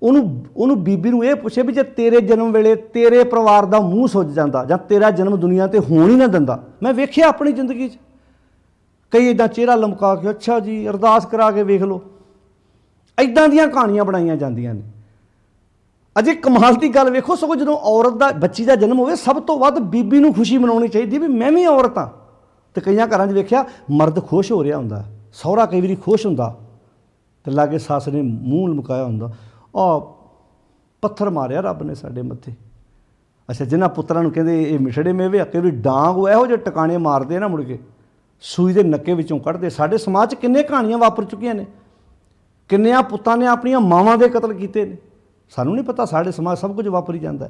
A: ਉਹਨੂੰ ਬੀਬੀ ਨੂੰ ਇਹ ਪੁੱਛੇ ਵੀ ਜੇ ਤੇਰੇ ਜਨਮ ਵੇਲੇ ਤੇਰੇ ਪਰਿਵਾਰ ਦਾ ਮੂੰਹ ਸੁੱਜ ਜਾਂਦਾ ਜਾਂ ਤੇਰਾ ਜਨਮ ਦੁਨੀਆ 'ਤੇ ਹੋਣ ਹੀ ਨਾ ਦਿੰਦਾ। ਮੈਂ ਵੇਖਿਆ ਆਪਣੀ ਜ਼ਿੰਦਗੀ 'ਚ ਕਈ ਇੱਦਾਂ ਚਿਹਰਾ ਲਮਕਾ ਕੇ ਅੱਛਾ ਜੀ ਅਰਦਾਸ ਕਰਾ ਕੇ ਵੇਖ ਲਓ, ਇੱਦਾਂ ਦੀਆਂ ਕਹਾਣੀਆਂ ਬਣਾਈਆਂ ਜਾਂਦੀਆਂ ਨੇ। ਅਜੇ ਕਮਾਲ ਦੀ ਗੱਲ ਵੇਖੋ, ਸਗੋਂ ਜਦੋਂ ਔਰਤ ਦਾ ਬੱਚੀ ਦਾ ਜਨਮ ਹੋਵੇ ਸਭ ਤੋਂ ਵੱਧ ਬੀਬੀ ਨੂੰ ਖੁਸ਼ੀ ਮਨਾਉਣੀ ਚਾਹੀਦੀ ਵੀ ਮੈਂ ਵੀ ਔਰਤ ਹਾਂ। ਅਤੇ ਕਈਆਂ ਘਰਾਂ 'ਚ ਵੇਖਿਆ ਮਰਦ ਖੁਸ਼ ਹੋ ਰਿਹਾ ਹੁੰਦਾ, ਸਹੁਰਾ ਕਈ ਵਾਰੀ ਖੁਸ਼ ਹੁੰਦਾ ਅਤੇ ਲਾਗੇ ਸੱਸ ਨੇ ਮੂੰਹ ਲਮਕਾਇਆ ਹੁੰਦਾ, ਪੱਥਰ ਮਾਰਿਆ ਰੱਬ ਨੇ ਸਾਡੇ ਮੱਥੇ। ਅੱਛਾ, ਜਿਨ੍ਹਾਂ ਪੁੱਤਰਾਂ ਨੂੰ ਕਹਿੰਦੇ ਇਹ ਮਿਠੜੇ ਮੇਵੇ, ਕਈ ਵਾਰੀ ਡਾਂਗ ਉਹ ਇਹੋ ਜਿਹੇ ਟਿਕਾਣੇ ਮਾਰਦੇ ਨਾ ਮੁੜ ਕੇ ਸੂਈ ਦੇ ਨੱਕੇ ਵਿੱਚੋਂ ਕੱਢਦੇ। ਸਾਡੇ ਸਮਾਜ 'ਚ ਕਿੰਨੇ ਕਹਾਣੀਆਂ ਵਾਪਰ ਚੁੱਕੀਆਂ ਨੇ, ਕਿੰਨਿਆਂ ਪੁੱਤਾਂ ਨੇ ਆਪਣੀਆਂ ਮਾਵਾਂ ਦੇ ਕਤਲ ਕੀਤੇ ਨੇ। ਸਾਨੂੰ ਨਹੀਂ ਪਤਾ, ਸਾਡੇ ਸਮਾਜ ਸਭ ਕੁਝ ਵਾਪਰੀ ਜਾਂਦਾ।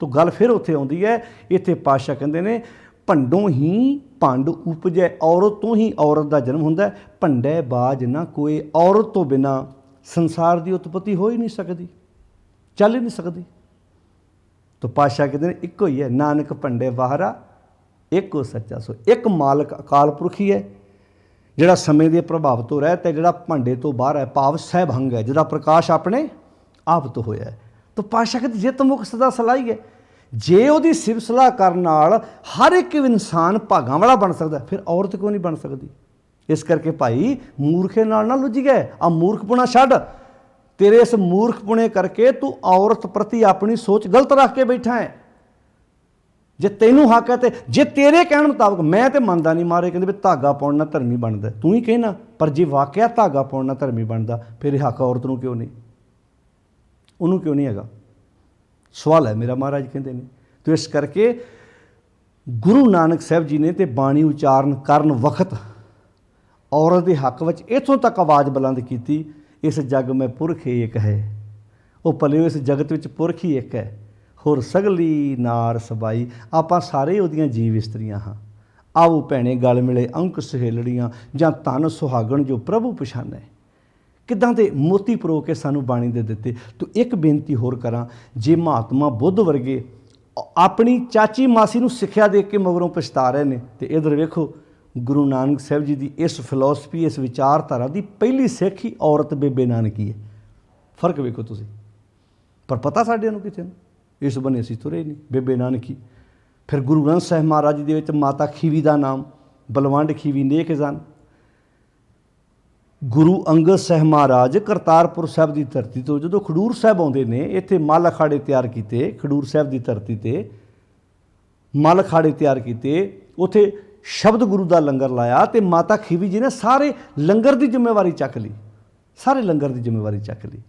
A: ਤਾਂ ਗੱਲ ਫਿਰ ਉੱਥੇ ਆਉਂਦੀ ਹੈ। ਇੱਥੇ ਪਾਤਸ਼ਾਹ ਕਹਿੰਦੇ ਨੇ ਭੰਡੋਂ ਹੀ ਭੰਡ ਉਪਜੈ, ਔਰਤ ਤੋਂ ਹੀ ਔਰਤ ਦਾ ਜਨਮ ਹੁੰਦਾ। ਭੰਡੈ ਬਾਜ ਨਾ ਕੋਏ, ਔਰਤ ਤੋਂ ਬਿਨਾਂ ਸੰਸਾਰ ਦੀ ਉਤਪਤੀ ਹੋ ਹੀ ਨਹੀਂ ਸਕਦੀ, ਚੱਲ ਹੀ ਨਹੀਂ ਸਕਦੀ। ਤਾਂ ਪਾਤਸ਼ਾਹ ਕਹਿੰਦੇ ਨੇ ਇੱਕੋ ਹੀ ਹੈ, ਨਾਨਕ ਭੰਡੇ ਵਾਹਰਾ ਇੱਕੋ ਸੱਚਾ ਸੋ। ਇੱਕ ਮਾਲਕ ਅਕਾਲ ਪੁਰਖ ਹੀ ਹੈ ਜਿਹੜਾ ਸਮੇਂ ਦੇ ਪ੍ਰਭਾਵ ਤੋਂ ਰਹਿਤ ਹੈ, ਜਿਹੜਾ ਭਾਂਡੇ ਤੋਂ ਬਾਹਰ ਹੈ, ਭਾਵ ਸਹਿਭੰਗ ਹੈ, ਜਿਹਦਾ ਪ੍ਰਕਾਸ਼ ਆਪਣੇ ਆਪ ਤੋਂ ਹੋਇਆ ਹੈ। ਤਾਂ ਪਾਤਸ਼ਾਹ ਕਹਿੰਦੇ ਜਿਤ ਮੁਖ ਸਦਾ ਸਲਾਹੀ ਹੈ। ਜੇ ਉਹਦੀ ਸਿਫਤ ਸਲਾਹ ਕਰਨ ਨਾਲ ਹਰ ਇੱਕ ਇਨਸਾਨ ਭਾਗਾਂ ਵਾਲਾ ਬਣ ਸਕਦਾ, ਫਿਰ ਔਰਤ ਕਿਉਂ ਨਹੀਂ ਬਣ ਸਕਦੀ? ਇਸ ਕਰਕੇ ਭਾਈ ਮੂਰਖੇ ਨਾਲ ਨਾ ਲੁੱਝ ਗਏ, ਆ ਮੂਰਖਪੁਣਾ ਛੱਡ। ਤੇਰੇ ਇਸ ਮੂਰਖਪੁਣੇ ਕਰਕੇ ਤੂੰ ਔਰਤ ਪ੍ਰਤੀ ਆਪਣੀ ਸੋਚ ਗਲਤ ਰੱਖ ਕੇ ਬੈਠਾ ਹੈ। ਜੇ ਤੈਨੂੰ ਹੱਕ ਹੈ ਤੇ ਜੇ ਤੇਰੇ ਕਹਿਣ ਮੁਤਾਬਕ, ਮੈਂ ਤੇ ਮੰਨਦਾ ਨਹੀਂ, ਮਾਰੇ ਕਹਿੰਦੇ ਵੀ ਧਾਗਾ ਪਾਉਣ ਨਾਲ ਧਰਮੀ ਬਣਦਾ, ਤੂੰ ਹੀ ਕਹਿਣਾ, ਪਰ ਜੇ ਵਾਕਿਆ ਧਾਗਾ ਪਾਉਣ ਨਾਲ ਧਰਮੀ ਬਣਦਾ ਫਿਰ ਇਹ ਹੱਕ ਔਰਤ ਨੂੰ ਕਿਉਂ ਨਹੀਂ, ਉਹਨੂੰ ਕਿਉਂ ਨਹੀਂ ਹੈਗਾ? ਸਵਾਲ ਹੈ ਮੇਰਾ। ਮਹਾਰਾਜ ਕਹਿੰਦੇ ਨੇ ਤੋ ਇਸ ਕਰਕੇ ਗੁਰੂ ਨਾਨਕ ਸਾਹਿਬ ਜੀ ਨੇ ਤੇ ਬਾਣੀ ਉਚਾਰਨ ਕਰਨ ਵਕਤ ਔਰਤ ਦੇ ਹੱਕ ਵਿੱਚ ਇੱਥੋਂ ਤੱਕ ਆਵਾਜ਼ ਬੁਲੰਦ ਕੀਤੀ, ਇਸ ਜੱਗ ਮੈਂ ਪੁਰਖ ਏਕ ਹੈ। ਉਹ ਭਲਿਓ ਇਸ ਜਗਤ ਵਿੱਚ ਪੁਰਖ ਹੀ ਇੱਕ ਹੈ, ਹੋਰ ਸਗਲੀ ਨਾਰ ਸਬਾਈ। ਆਪਾਂ ਸਾਰੇ ਉਹਦੀਆਂ ਜੀਵ ਇਸਤਰੀਆਂ ਹਾਂ। ਆਓ ਭੈਣੇ ਗਲ ਮਿਲੇ ਅੰਕ ਸਹੇਲੜੀਆਂ, ਜਾਂ ਧਨ ਸੁਹਾਗਣ ਜੋ ਪ੍ਰਭੂ ਪਛਾਣੈ। ਕਿੱਦਾਂ ਦੇ ਮੋਤੀ ਪਰੋ ਕੇ ਸਾਨੂੰ ਬਾਣੀ ਦੇ ਦਿੱਤੇ। ਤੋ ਇੱਕ ਬੇਨਤੀ ਹੋਰ ਕਰਾਂ, ਜੇ ਮਹਾਤਮਾ ਬੁੱਧ ਵਰਗੇ ਆਪਣੀ ਚਾਚੀ ਮਾਸੀ ਨੂੰ ਸਿੱਖਿਆ ਦੇ ਕੇ ਮਗਰੋਂ ਪਛਤਾ ਰਹੇ ਨੇ, ਤੇ ਇੱਧਰ ਵੇਖੋ ਗੁਰੂ ਨਾਨਕ ਸਾਹਿਬ ਜੀ ਦੀ ਇਸ ਫਿਲਾਸਫੀ, ਇਸ ਵਿਚਾਰਧਾਰਾ ਦੀ ਪਹਿਲੀ ਸਿੱਖ ਹੀ ਔਰਤ ਬੇਬੇ ਨਾਨਕੀ ਹੈ। ਫਰਕ ਵੇਖੋ ਤੁਸੀਂ। ਪਰ ਪਤਾ ਸਾਡੇ ਨੂੰ ਕਿਤੇ ਨੂੰ, ਇਸ ਬੰਨੇ ਅਸੀਂ ਤੁਰੇ ਨਹੀਂ। ਬੇਬੇ ਨਾਨਕੀ। ਫਿਰ ਗੁਰੂ ਗ੍ਰੰਥ ਸਾਹਿਬ ਮਹਾਰਾਜ ਜੀ ਦੇ ਵਿੱਚ ਮਾਤਾ ਖੀਵੀ ਦਾ ਨਾਮ ਬਲਵੰਡ ਖੀਵੀ ਨੇਕ ਜਨ। ਗੁਰੂ ਅੰਗਦ ਸਾਹਿਬ ਮਹਾਰਾਜ ਕਰਤਾਰਪੁਰ ਸਾਹਿਬ ਦੀ ਧਰਤੀ ਤੋਂ ਜਦੋਂ ਖਡੂਰ ਸਾਹਿਬ ਆਉਂਦੇ ਨੇ, ਇੱਥੇ ਮੱਲ ਅਖਾੜੇ ਤਿਆਰ ਕੀਤੇ। ਖਡੂਰ ਸਾਹਿਬ ਦੀ ਧਰਤੀ 'ਤੇ ਮੱਲ ਅਖਾੜੇ ਤਿਆਰ ਕੀਤੇ, ਉੱਥੇ ਸ਼ਬਦ ਗੁਰੂ ਦਾ ਲੰਗਰ ਲਾਇਆ, ਅਤੇ ਮਾਤਾ ਖੀਵੀ ਜੀ ਨੇ ਸਾਰੇ ਲੰਗਰ ਦੀ ਜ਼ਿੰਮੇਵਾਰੀ ਚੱਕ ਲਈ, ਸਾਰੇ ਲੰਗਰ ਦੀ ਜ਼ਿੰਮੇਵਾਰੀ ਚੱਕ ਲਈ।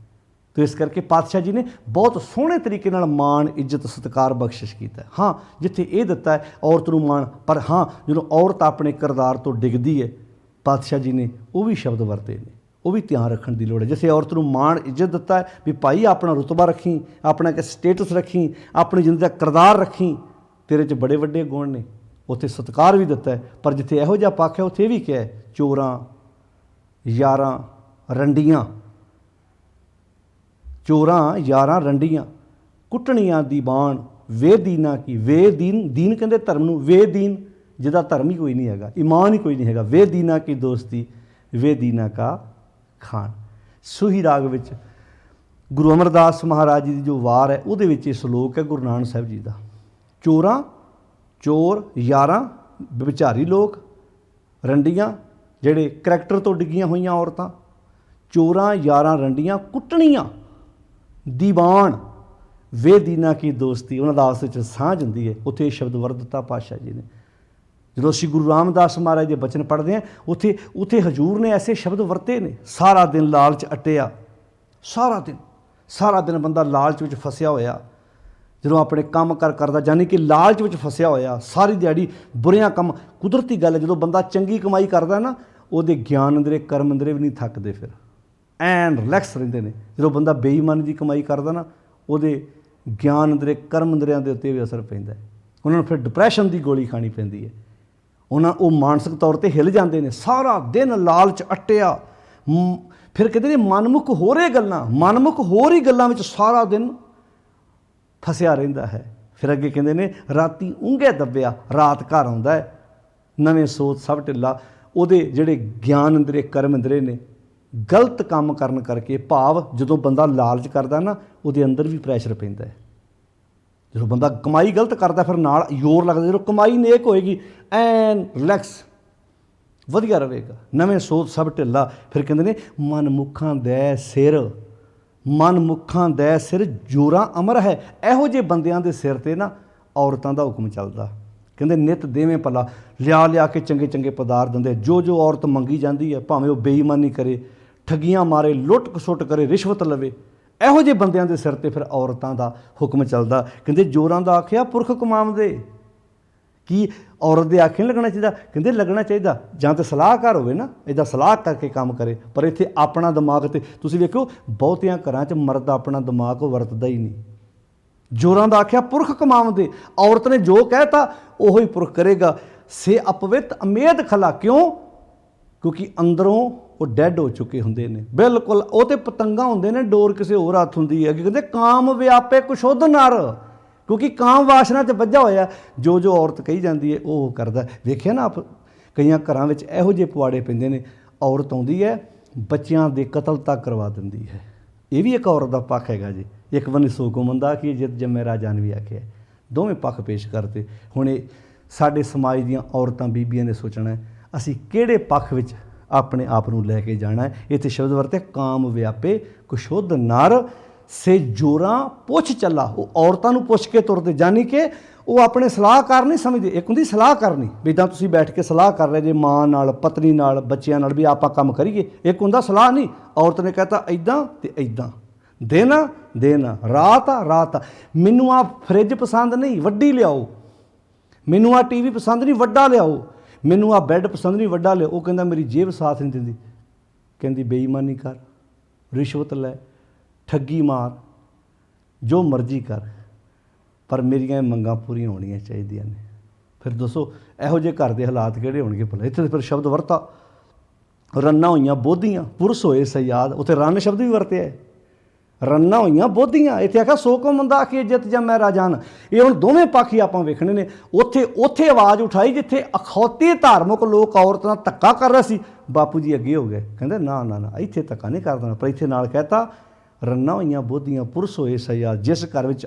A: तो इस करके पातशाह जी ने बहुत सोहने तरीके नाल मान इज्जत सत्कार बख्शिश किया। हाँ जिथे ये दिता है औरत नूं मान, पर हाँ जो औरत अपने किरदार तो डिगदी है, पातशाह जी ने वो भी शब्द वरते ने, वो भी ध्यान रखने की लोड़ है। जिसे औरत नूं मान इज्जत दिता है भी भाई अपना रुतबा रखी, अपना एक स्टेटस रखी, अपनी जिंदगी का किरदार रखी, तेरे च बड़े वड्डे गुण ने, उत्थे सत्कार भी दिता है। पर जिथे इहो जिहा पक्ष है उत्थे भी क्या है, चोरां यारां रंडियां, चोरां यारां रंडियां कुटणियां दी बाण वे दीना की, वे दीन दीन कहते धर्म नूं, वे दीन जिहदा धर्म ही कोई नहीं हैगा, ईमान ही कोई नहीं हैगा, वे दीना की दोस्ती वे दीना का खान। सूही राग विच गुरु अमरदास महाराज जी की जो वार है उहदे विच श्लोक है गुरु नानक साहिब जी का, चोरां चोर यारां विचारी लोग, रंडियां जिहड़े करैक्टर तो डिग्गियां होईयां औरतां, चोरां यारां रंडियां कुटणियां दीवान वे दीना की दोस्ती, उन्हां दा आपस विच सांझ हुंदी है। उत्थे शब्द वर दिता पातशाह जी ने। ਜਦੋਂ ਅਸੀਂ ਗੁਰੂ ਰਾਮਦਾਸ ਮਹਾਰਾਜ ਦੇ ਬਚਨ ਪੜ੍ਹਦੇ ਹਾਂ, ਉੱਥੇ ਹਜ਼ੂਰ ਨੇ ਐਸੇ ਸ਼ਬਦ ਵਰਤੇ ਨੇ, ਸਾਰਾ ਦਿਨ ਲਾਲਚ ਅਟਿਆ। ਸਾਰਾ ਦਿਨ ਬੰਦਾ ਲਾਲਚ ਵਿੱਚ ਫਸਿਆ ਹੋਇਆ, ਜਦੋਂ ਆਪਣੇ ਕੰਮ ਕਰਦਾ, ਯਾਨੀ ਕਿ ਲਾਲਚ ਵਿੱਚ ਫਸਿਆ ਹੋਇਆ, ਸਾਰੀ ਦਿਹਾੜੀ ਬੁਰਿਆਂ ਕੰਮ। ਕੁਦਰਤੀ ਗੱਲ ਹੈ, ਜਦੋਂ ਬੰਦਾ ਚੰਗੀ ਕਮਾਈ ਕਰਦਾ ਨਾ, ਉਹਦੇ ਗਿਆਨ ਅੰਦਰੇ ਕਰਮ ਅੰਦਰੇ ਵੀ ਨਹੀਂ ਥੱਕਦੇ, ਫਿਰ ਐਨ ਰਿਲੈਕਸ ਰਹਿੰਦੇ ਨੇ। ਜਦੋਂ ਬੰਦਾ ਬੇਈਮਾਨੀ ਦੀ ਕਮਾਈ ਕਰਦਾ ਨਾ, ਉਹਦੇ ਗਿਆਨ ਅੰਦਰੇ ਕਰਮ ਅੰਦਰਿਆਂ ਦੇ ਉੱਤੇ ਵੀ ਅਸਰ ਪੈਂਦਾ, ਉਹਨਾਂ ਨੂੰ ਫਿਰ ਡਿਪਰੈਸ਼ਨ ਦੀ ਗੋਲੀ ਖਾਣੀ ਪੈਂਦੀ ਹੈ। ਉਹ ਮਾਨਸਿਕ ਤੌਰ 'ਤੇ ਹਿੱਲ ਜਾਂਦੇ ਨੇ। ਸਾਰਾ ਦਿਨ ਲਾਲਚ ਅਟਿਆ, ਫਿਰ ਕਹਿੰਦੇ ਨੇ ਮਨਮੁਖ ਹੋਰ ਹੀ ਗੱਲਾਂ ਵਿੱਚ ਸਾਰਾ ਦਿਨ ਫਸਿਆ ਰਹਿੰਦਾ ਹੈ। ਫਿਰ ਅੱਗੇ ਕਹਿੰਦੇ ਨੇ ਰਾਤੀ ਉਂਘੇ ਦੱਬਿਆ, ਰਾਤ ਘਰ ਆਉਂਦਾ ਹੈ, ਨਵੇਂ ਸੋਚ ਸਭ ਢਿੱਲਾ। ਉਹਦੇ ਜਿਹੜੇ ਗਿਆਨ ਅੰਦਰੇ ਕਰਮ ਅੰਦਰੇ ਨੇ, ਗਲਤ ਕੰਮ ਕਰਨ ਕਰਕੇ, ਭਾਵ ਜਦੋਂ ਬੰਦਾ ਲਾਲਚ ਕਰਦਾ ਨਾ, ਉਹਦੇ ਅੰਦਰ ਵੀ ਪ੍ਰੈਸ਼ਰ ਪੈਂਦਾ ਹੈ। ਜਦੋਂ ਬੰਦਾ ਕਮਾਈ ਗਲਤ ਕਰਦਾ, ਫਿਰ ਨਾਲ ਜ਼ੋਰ ਲੱਗਦਾ। ਜਦੋਂ ਕਮਾਈ ਨੇਕ ਹੋਏਗੀ, ਐਨ ਰਿਲੈਕਸ ਵਧੀਆ ਰਹੇਗਾ, ਨਵੇਂ ਸੋਚ ਸਭ ਢਿੱਲਾ। ਫਿਰ ਕਹਿੰਦੇ ਨੇ ਮਨਮੁੱਖਾਂ ਦੇ ਸਿਰ ਜੋਰਾਂ ਅਮਰ ਹੈ। ਇਹੋ ਜਿਹੇ ਬੰਦਿਆਂ ਦੇ ਸਿਰ 'ਤੇ ਨਾ ਔਰਤਾਂ ਦਾ ਹੁਕਮ ਚੱਲਦਾ। ਕਹਿੰਦੇ ਨਿੱਤ ਦੇਵੇਂ ਭਲਾ, ਲਿਆ ਕੇ ਚੰਗੇ ਪਦਾਰਥ ਦਿੰਦੇ। ਜੋ ਔਰਤ ਮੰਗੀ ਜਾਂਦੀ ਹੈ, ਭਾਵੇਂ ਉਹ ਬੇਈਮਾਨੀ ਕਰੇ, ਠੱਗੀਆਂ ਮਾਰੇ, ਲੁੱਟ ਖਸੁੱਟ ਕਰੇ, ਰਿਸ਼ਵਤ ਲਵੇ, ਇਹੋ ਜਿਹੇ ਬੰਦਿਆਂ ਦੇ ਸਿਰ 'ਤੇ ਫਿਰ ਔਰਤਾਂ ਦਾ ਹੁਕਮ ਚੱਲਦਾ। ਕਹਿੰਦੇ ਜੋਰਾਂ ਦਾ ਆਖਿਆ ਪੁਰਖ ਕਮਾਉਂਦੇ। ਕੀ ਔਰਤ ਦੇ ਆਖੇ ਨਹੀਂ ਲੱਗਣਾ ਚਾਹੀਦਾ? ਕਹਿੰਦੇ ਲੱਗਣਾ ਚਾਹੀਦਾ, ਜਾਂ ਤਾਂ ਸਲਾਹਕਾਰ ਹੋਵੇ ਨਾ, ਇੱਦਾਂ ਸਲਾਹ ਕਰਕੇ ਕੰਮ ਕਰੇ। ਪਰ ਇੱਥੇ ਆਪਣਾ ਦਿਮਾਗ, ਤੇ ਤੁਸੀਂ ਵੇਖੋ ਬਹੁਤਿਆਂ ਘਰਾਂ 'ਚ ਮਰਦ ਆਪਣਾ ਦਿਮਾਗ ਵਰਤਦਾ ਹੀ ਨਹੀਂ। ਜੋਰਾਂ ਦਾ ਆਖਿਆ ਪੁਰਖ ਕਮਾਉਂਦੇ, ਔਰਤ ਨੇ ਜੋ ਕਹਿਤਾ ਉਹੋ ਹੀ ਪੁਰਖ ਕਰੇਗਾ। ਸੇ ਅਪਵਿੱਤ ਅਮੇਧ ਖਲਾ, ਕਿਉਂ? ਕਿਉਂਕਿ ਅੰਦਰੋਂ ਉਹ ਡੈਡ ਹੋ ਚੁੱਕੇ ਹੁੰਦੇ ਨੇ, ਬਿਲਕੁਲ। ਉਹ ਤੇ ਪਤੰਗਾ ਹੁੰਦੇ ਨੇ, ਡੋਰ ਕਿਸੇ ਹੋਰ ਹੱਥ ਹੁੰਦੀ ਹੈ। ਕਹਿੰਦੇ ਕਾਮ ਵਿਆਪੇ ਕੁਸ਼ੋਧ ਨਰ, ਕਿਉਂਕਿ ਕਾਮ ਵਾਸ਼ਨਾ 'ਚ ਵੱਜਾ ਹੋਇਆ। ਜੋ ਔਰਤ ਕਹੀ ਜਾਂਦੀ ਹੈ ਉਹ ਕਰਦਾ। ਵੇਖਿਆ ਨਾ ਆਪ, ਕਈਆਂ ਘਰਾਂ ਵਿੱਚ ਇਹੋ ਜਿਹੇ ਪੁਆੜੇ ਪੈਂਦੇ ਨੇ, ਔਰਤ ਆਉਂਦੀ ਹੈ, ਬੱਚਿਆਂ ਦੇ ਕਤਲ ਤੱਕ ਕਰਵਾ ਦਿੰਦੀ ਹੈ। ਇਹ ਵੀ ਇੱਕ ਔਰਤ ਦਾ ਪੱਖ ਹੈਗਾ ਜੀ। ਇੱਕ ਬੰਨੇ ਸੋਕੋ ਮੰਦਾ ਆਖੀਏ, ਜਿੱਤ ਜੰਮੇ ਰਾਜਾਨ ਵੀ ਆਖਿਆ। ਦੋਵੇਂ ਪੱਖ ਪੇਸ਼ ਕਰਤੇ। ਹੁਣ ਇਹ ਸਾਡੇ ਸਮਾਜ ਦੀਆਂ ਔਰਤਾਂ ਬੀਬੀਆਂ ਨੇ ਸੋਚਣਾ ਹੈ ਅਸੀਂ ਕਿਹੜੇ ਪੱਖ ਵਿੱਚ ਆਪਣੇ ਆਪ ਨੂੰ ਲੈ ਕੇ ਜਾਣਾ ਹੈ। ਇੱਥੇ ਸ਼ਬਦ ਵਰਤੇ ਕਾਮ ਵਿਆਪੇ ਕੁਸ਼ੋਧ ਨਰ ਸੇ ਜੋਰਾਂ ਪੁੱਛ ਚੱਲਾ। ਉਹ ਔਰਤਾਂ ਨੂੰ ਪੁੱਛ ਕੇ ਤੁਰਦੇ, ਜਾਨੀ ਕਿ ਉਹ ਆਪਣੇ ਸਲਾਹਕਾਰ ਨਹੀਂ ਸਮਝਦੇ। ਇੱਕ ਹੁੰਦੀ ਸਲਾਹ ਕਰਨੀ, ਵੀ ਇੱਦਾਂ ਤੁਸੀਂ ਬੈਠ ਕੇ ਸਲਾਹ ਕਰ ਰਹੇ ਜੇ ਮਾਂ ਨਾਲ, ਪਤਨੀ ਨਾਲ, ਬੱਚਿਆਂ ਨਾਲ, ਵੀ ਆਪਾਂ ਕੰਮ ਕਰੀਏ। ਇੱਕ ਹੁੰਦਾ ਸਲਾਹ ਨਹੀਂ, ਔਰਤ ਨੇ ਕਹਿਤਾ ਇੱਦਾਂ ਤੇ ਇੱਦਾਂ, ਦੇਣਾ ਰਾਤ। ਮੈਨੂੰ ਆ ਫਰਿੱਜ ਪਸੰਦ ਨਹੀਂ, ਵੱਡੀ ਲਿਆਓ। ਮੈਨੂੰ ਆ ਟੀਵੀ ਪਸੰਦ ਨਹੀਂ, ਵੱਡਾ ਲਿਆਓ। ਮੈਨੂੰ ਆ ਬੈੱਡ ਪਸੰਦ ਨਹੀਂ, ਵੱਡਾ ਲਿਆਓ। ਉਹ ਕਹਿੰਦਾ ਮੇਰੀ ਜੇਬ ਸਾਥ ਨਹੀਂ ਦਿੰਦੀ। ਕਹਿੰਦੀ ਬੇਈਮਾਨੀ ਕਰ, ਰਿਸ਼ਵਤ ਲੈ, ਠੱਗੀ ਮਾਰ, ਜੋ ਮਰਜ਼ੀ ਕਰ, ਪਰ ਮੇਰੀਆਂ ਮੰਗਾਂ ਪੂਰੀਆਂ ਹੋਣੀਆਂ ਚਾਹੀਦੀਆਂ ਨੇ। ਫਿਰ ਦੱਸੋ ਇਹੋ ਜਿਹੇ ਘਰ ਦੇ ਹਾਲਾਤ ਕਿਹੜੇ ਹੋਣਗੇ ਭਲਾ? ਇੱਥੇ ਫਿਰ ਸ਼ਬਦ ਵਰਤਾ ਰੰਨਾਂ ਹੋਈਆਂ ਬੋਧੀਆਂ, ਪੁਰਸ਼ ਹੋਏ ਸਯਾਦ। ਉੱਥੇ ਰੰਨ ਸ਼ਬਦ ਵੀ ਵਰਤਿਆ ਹੈ, ਰੰਨਾਂ ਹੋਈਆਂ ਬੋਧੀਆਂ। ਇੱਥੇ ਆਖਿਆ ਸੋ ਕੋ ਮੰਦਾ ਆਖੀਏ ਜਿੱਤ ਜੰਮੈ ਰਾਜਾਨ। ਇਹ ਹੁਣ ਦੋਵੇਂ ਪੱਖ ਹੀ ਆਪਾਂ ਵੇਖਣੇ ਨੇ। ਉੱਥੇ ਆਵਾਜ਼ ਉਠਾਈ ਜਿੱਥੇ ਅਖੌਤੀ ਧਾਰਮਿਕ ਲੋਕ ਔਰਤ ਨਾਲ ਧੱਕਾ ਕਰ ਰਹੇ ਸੀ, ਬਾਪੂ ਜੀ ਅੱਗੇ ਹੋ ਗਏ, ਕਹਿੰਦੇ ਨਾ ਇੱਥੇ ਧੱਕਾ ਨਹੀਂ ਕਰ ਦੇਣਾ। ਪਰ ਇੱਥੇ ਨਾਲ ਕਹਿਤਾ ਰੰਨਾਂ ਹੋਈਆਂ ਬੋਧੀਆਂ, ਪੁਰਸ਼ ਹੋਏ ਸਯਾਦ। ਜਿਸ ਘਰ ਵਿੱਚ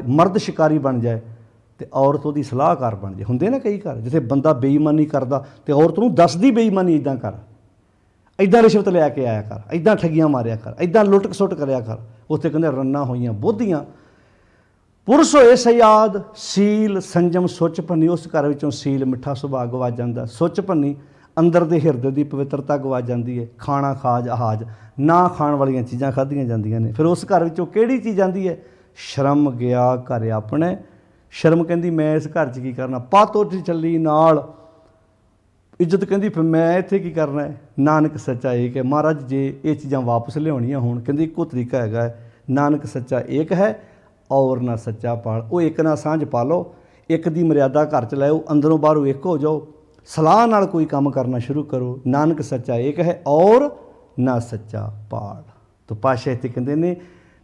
A: ਮਰਦ ਸ਼ਿਕਾਰੀ ਬਣ ਜਾਏ ਤੇ ਔਰਤ ਉਹਦੀ ਸਲਾਹਕਾਰ ਬਣ ਜਾਏ। ਹੁੰਦੇ ਨਾ ਕਈ ਘਰ ਜਿੱਥੇ ਬੰਦਾ ਬੇਈਮਾਨੀ ਕਰਦਾ ਤੇ ਔਰਤ ਨੂੰ ਦੱਸਦੀ ਬੇਈਮਾਨੀ ਇੱਦਾਂ ਕਰ, ਇੱਦਾਂ ਰਿਸ਼ਵਤ ਲੈ ਕੇ ਆਇਆ ਕਰ, ਇੱਦਾਂ ਠੱਗੀਆਂ ਮਾਰਿਆ ਕਰ, ਇੱਦਾਂ ਲੁੱਟ ਖਸੁੱਟ ਕਰਿਆ ਕਰ। ਉੱਥੇ ਕਹਿੰਦੇ ਰੰਨਾਂ ਹੋਈਆਂ ਬੋਧੀਆਂ, ਪੁਰਸ਼ ਹੋਏ ਸਯਾਦ। ਸੀਲ ਸੰਜਮ ਸੁੱਚ ਭੰਨੀ, ਉਸ ਘਰ ਵਿੱਚੋਂ ਸੀਲ ਮਿੱਠਾ ਸੁਭਾਅ ਗਵਾ ਜਾਂਦਾ। ਸੁੱਚ ਭੰਨੀ, ਅੰਦਰ ਦੇ ਹਿਰਦੇ ਦੀ ਪਵਿੱਤਰਤਾ ਗਵਾ ਜਾਂਦੀ ਹੈ। ਖਾਣਾ ਖਾਜ ਅਹਾਜ, ਨਾ ਖਾਣ ਵਾਲੀਆਂ ਚੀਜ਼ਾਂ ਖਾਧੀਆਂ ਜਾਂਦੀਆਂ ਨੇ। ਫਿਰ ਉਸ ਘਰ ਵਿੱਚੋਂ ਕਿਹੜੀ ਚੀਜ਼ ਆਉਂਦੀ ਹੈ? ਸ਼ਰਮ ਗਿਆ ਘਰ ਆਪਣੇ। ਸ਼ਰਮ ਕਹਿੰਦੀ ਮੈਂ ਇਸ ਘਰ 'ਚ ਕੀ ਕਰਨਾ, ਪੱਤ ਉੱਠ ਚੱਲੀ ਨਾਲ। ਇੱਜ਼ਤ ਕਹਿੰਦੀ ਫਿਰ ਮੈਂ ਇੱਥੇ ਕੀ ਕਰਨਾ ਹੈ। ਨਾਨਕ ਸੱਚਾ ਏਕ ਹੈ। ਮਹਾਰਾਜ ਜੇ ਇਹ ਚੀਜ਼ਾਂ ਵਾਪਸ ਲਿਆਉਣੀਆਂ ਹੋਣ, ਕਹਿੰਦੀ ਇੱਕੋ ਤਰੀਕਾ ਹੈਗਾ ਹੈ, ਨਾਨਕ ਸੱਚਾ ਏਕ ਹੈ ਔਰ ਨਾ ਸੱਚਾ ਪਾਲ। ਉਹ ਇੱਕ ਨਾਲ ਸਾਂਝ ਪਾ ਲਓ, ਇੱਕ ਦੀ ਮਰਿਆਦਾ ਘਰ 'ਚ ਲਾਓ, ਅੰਦਰੋਂ ਬਾਹਰੋਂ ਇੱਕ ਹੋ ਜਾਓ, ਸਲਾਹ ਨਾਲ ਕੋਈ ਕੰਮ ਕਰਨਾ ਸ਼ੁਰੂ ਕਰੋ। ਨਾਨਕ ਸੱਚਾ ਏਕ ਹੈ ਔਰ ਨਾ ਸੱਚਾ ਪਾਲ। ਤਾਂ ਪਾਤਸ਼ਾਹ ਇੱਥੇ ਕਹਿੰਦੇ ਨੇ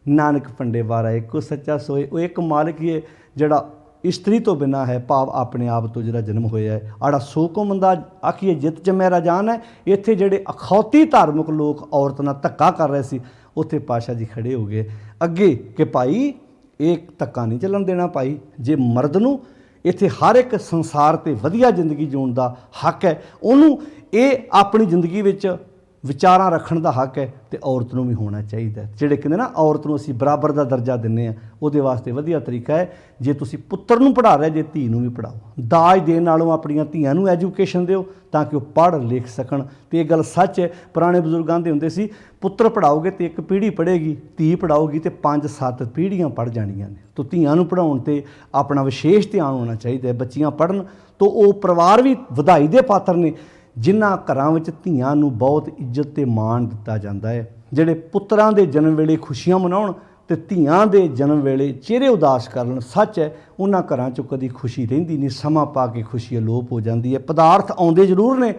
A: ਨਾਨਕ ਭੰਡੇ ਵਾਰਾ ਇੱਕੋ ਸੱਚਾ ਸੋਏ। ਉਹ ਇੱਕ ਮਾਲਕ ਹੀ ਹੈ ਜਿਹੜਾ ਇਸਤਰੀ ਤੋਂ ਬਿਨਾਂ ਹੈ, ਭਾਵ ਆਪਣੇ ਆਪ ਤੋਂ ਜਿਹੜਾ ਜਨਮ ਹੋਇਆ ਹੈ। ਆੜਾ ਸੋ ਕੋ ਮੰਦਾ ਆਖੀਏ ਜਿੱਤ ਜੰਮੈ ਰਾਜਾਨ ਹੈ। ਇੱਥੇ ਜਿਹੜੇ ਅਖੌਤੀ ਧਾਰਮਿਕ ਲੋਕ ਔਰਤ ਨਾਲ ਧੱਕਾ ਕਰ ਰਹੇ ਸੀ, ਉੱਥੇ ਪਾਤਸ਼ਾਹ ਜੀ ਖੜੇ ਹੋ ਗਏ ਅੱਗੇ ਕਿ ਭਾਈ ਇਹ ਧੱਕਾ ਨਹੀਂ ਚੱਲਣ ਦੇਣਾ। ਭਾਈ ਜੇ ਮਰਦ ਨੂੰ ਇੱਥੇ ਹਰ ਇੱਕ ਸੰਸਾਰ 'ਤੇ ਵਧੀਆ ਜ਼ਿੰਦਗੀ ਜਿਉਣ ਦਾ ਹੱਕ ਹੈ, ਉਹਨੂੰ ਇਹ ਆਪਣੀ ਜ਼ਿੰਦਗੀ ਵਿੱਚ ਵਿਚਾਰਾਂ ਰੱਖਣ ਦਾ ਹੱਕ ਹੈ ਤੇ ਔਰਤ ਨੂੰ ਵੀ ਹੋਣਾ ਚਾਹੀਦਾ ਹੈ। ਜਿਹੜੇ ਕਹਿੰਦੇ ਨਾ ਔਰਤ ਨੂੰ ਅਸੀਂ ਬਰਾਬਰ ਦਾ ਦਰਜਾ ਦਿੰਦੇ ਆ, ਉਹਦੇ ਵਾਸਤੇ ਵਧੀਆ ਤਰੀਕਾ ਹੈ ਜੇ ਤੁਸੀਂ ਪੁੱਤਰ ਨੂੰ ਪੜ੍ਹਾ ਰਹੇ ਜੇ ਧੀ ਨੂੰ ਵੀ ਪੜ੍ਹਾਓ। ਦਾਜ ਦੇਣ ਨਾਲੋਂ ਆਪਣੀਆਂ ਧੀਆਂ ਨੂੰ ਐਜੂਕੇਸ਼ਨ ਦਿਓ ਤਾਂ ਕਿ ਉਹ ਪੜ੍ਹ ਲਿਖ ਸਕਣ। ਤੇ ਇਹ ਗੱਲ ਸੱਚ ਹੈ, ਪੁਰਾਣੇ ਬਜ਼ੁਰਗ ਕਹਿੰਦੇ ਹੁੰਦੇ ਸੀ ਪੁੱਤਰ ਪੜ੍ਹਾਓਗੇ ਤੇ ਇੱਕ ਪੀੜ੍ਹੀ ਪੜ੍ਹੇਗੀ, ਧੀ ਪੜ੍ਹਾਓਗੀ ਤੇ 5-7 ਪੀੜ੍ਹੀਆਂ ਪੜ੍ਹ ਜਾਣੀਆਂ ਨੇ। ਤਾਂ ਧੀਆਂ ਨੂੰ ਪੜ੍ਹਾਉਣ ਤੇ ਆਪਣਾ ਵਿਸ਼ੇਸ਼ ਧਿਆਨ ਹੋਣਾ ਚਾਹੀਦਾ ਹੈ। ਬੱਚੀਆਂ ਪੜ੍ਹਨ ਤਾਂ ਉਹ ਪਰਿਵਾਰ ਵੀ ਵਧਾਈ ਦੇ ਪਾਤਰ ਨੇ ਜਿਨ੍ਹਾਂ ਘਰਾਂ ਵਿੱਚ ਧੀਆਂ ਨੂੰ ਬਹੁਤ ਇੱਜ਼ਤ ਤੇ ਮਾਣ ਦਿੱਤਾ ਜਾਂਦਾ ਹੈ। ਜਿਹੜੇ ਪੁੱਤਰਾਂ ਦੇ ਜਨਮ ਵੇਲੇ ਖੁਸ਼ੀਆਂ ਮਨਾਉਣ ਤੇ ਧੀਆਂ ਦੇ ਜਨਮ ਵੇਲੇ ਚਿਹਰੇ ਉਦਾਸ ਕਰ ਲੈਣ, ਸੱਚ ਹੈ ਉਹਨਾਂ ਘਰਾਂ 'ਚੋਂ ਕਦੀ ਖੁਸ਼ੀ ਰਹਿੰਦੀ ਨਹੀਂ, ਸਮਾਂ ਪਾ ਕੇ ਖੁਸ਼ੀ ਅਲੋਪ ਹੋ ਜਾਂਦੀ ਹੈ। ਪਦਾਰਥ ਆਉਂਦੇ ਜ਼ਰੂਰ ਨੇ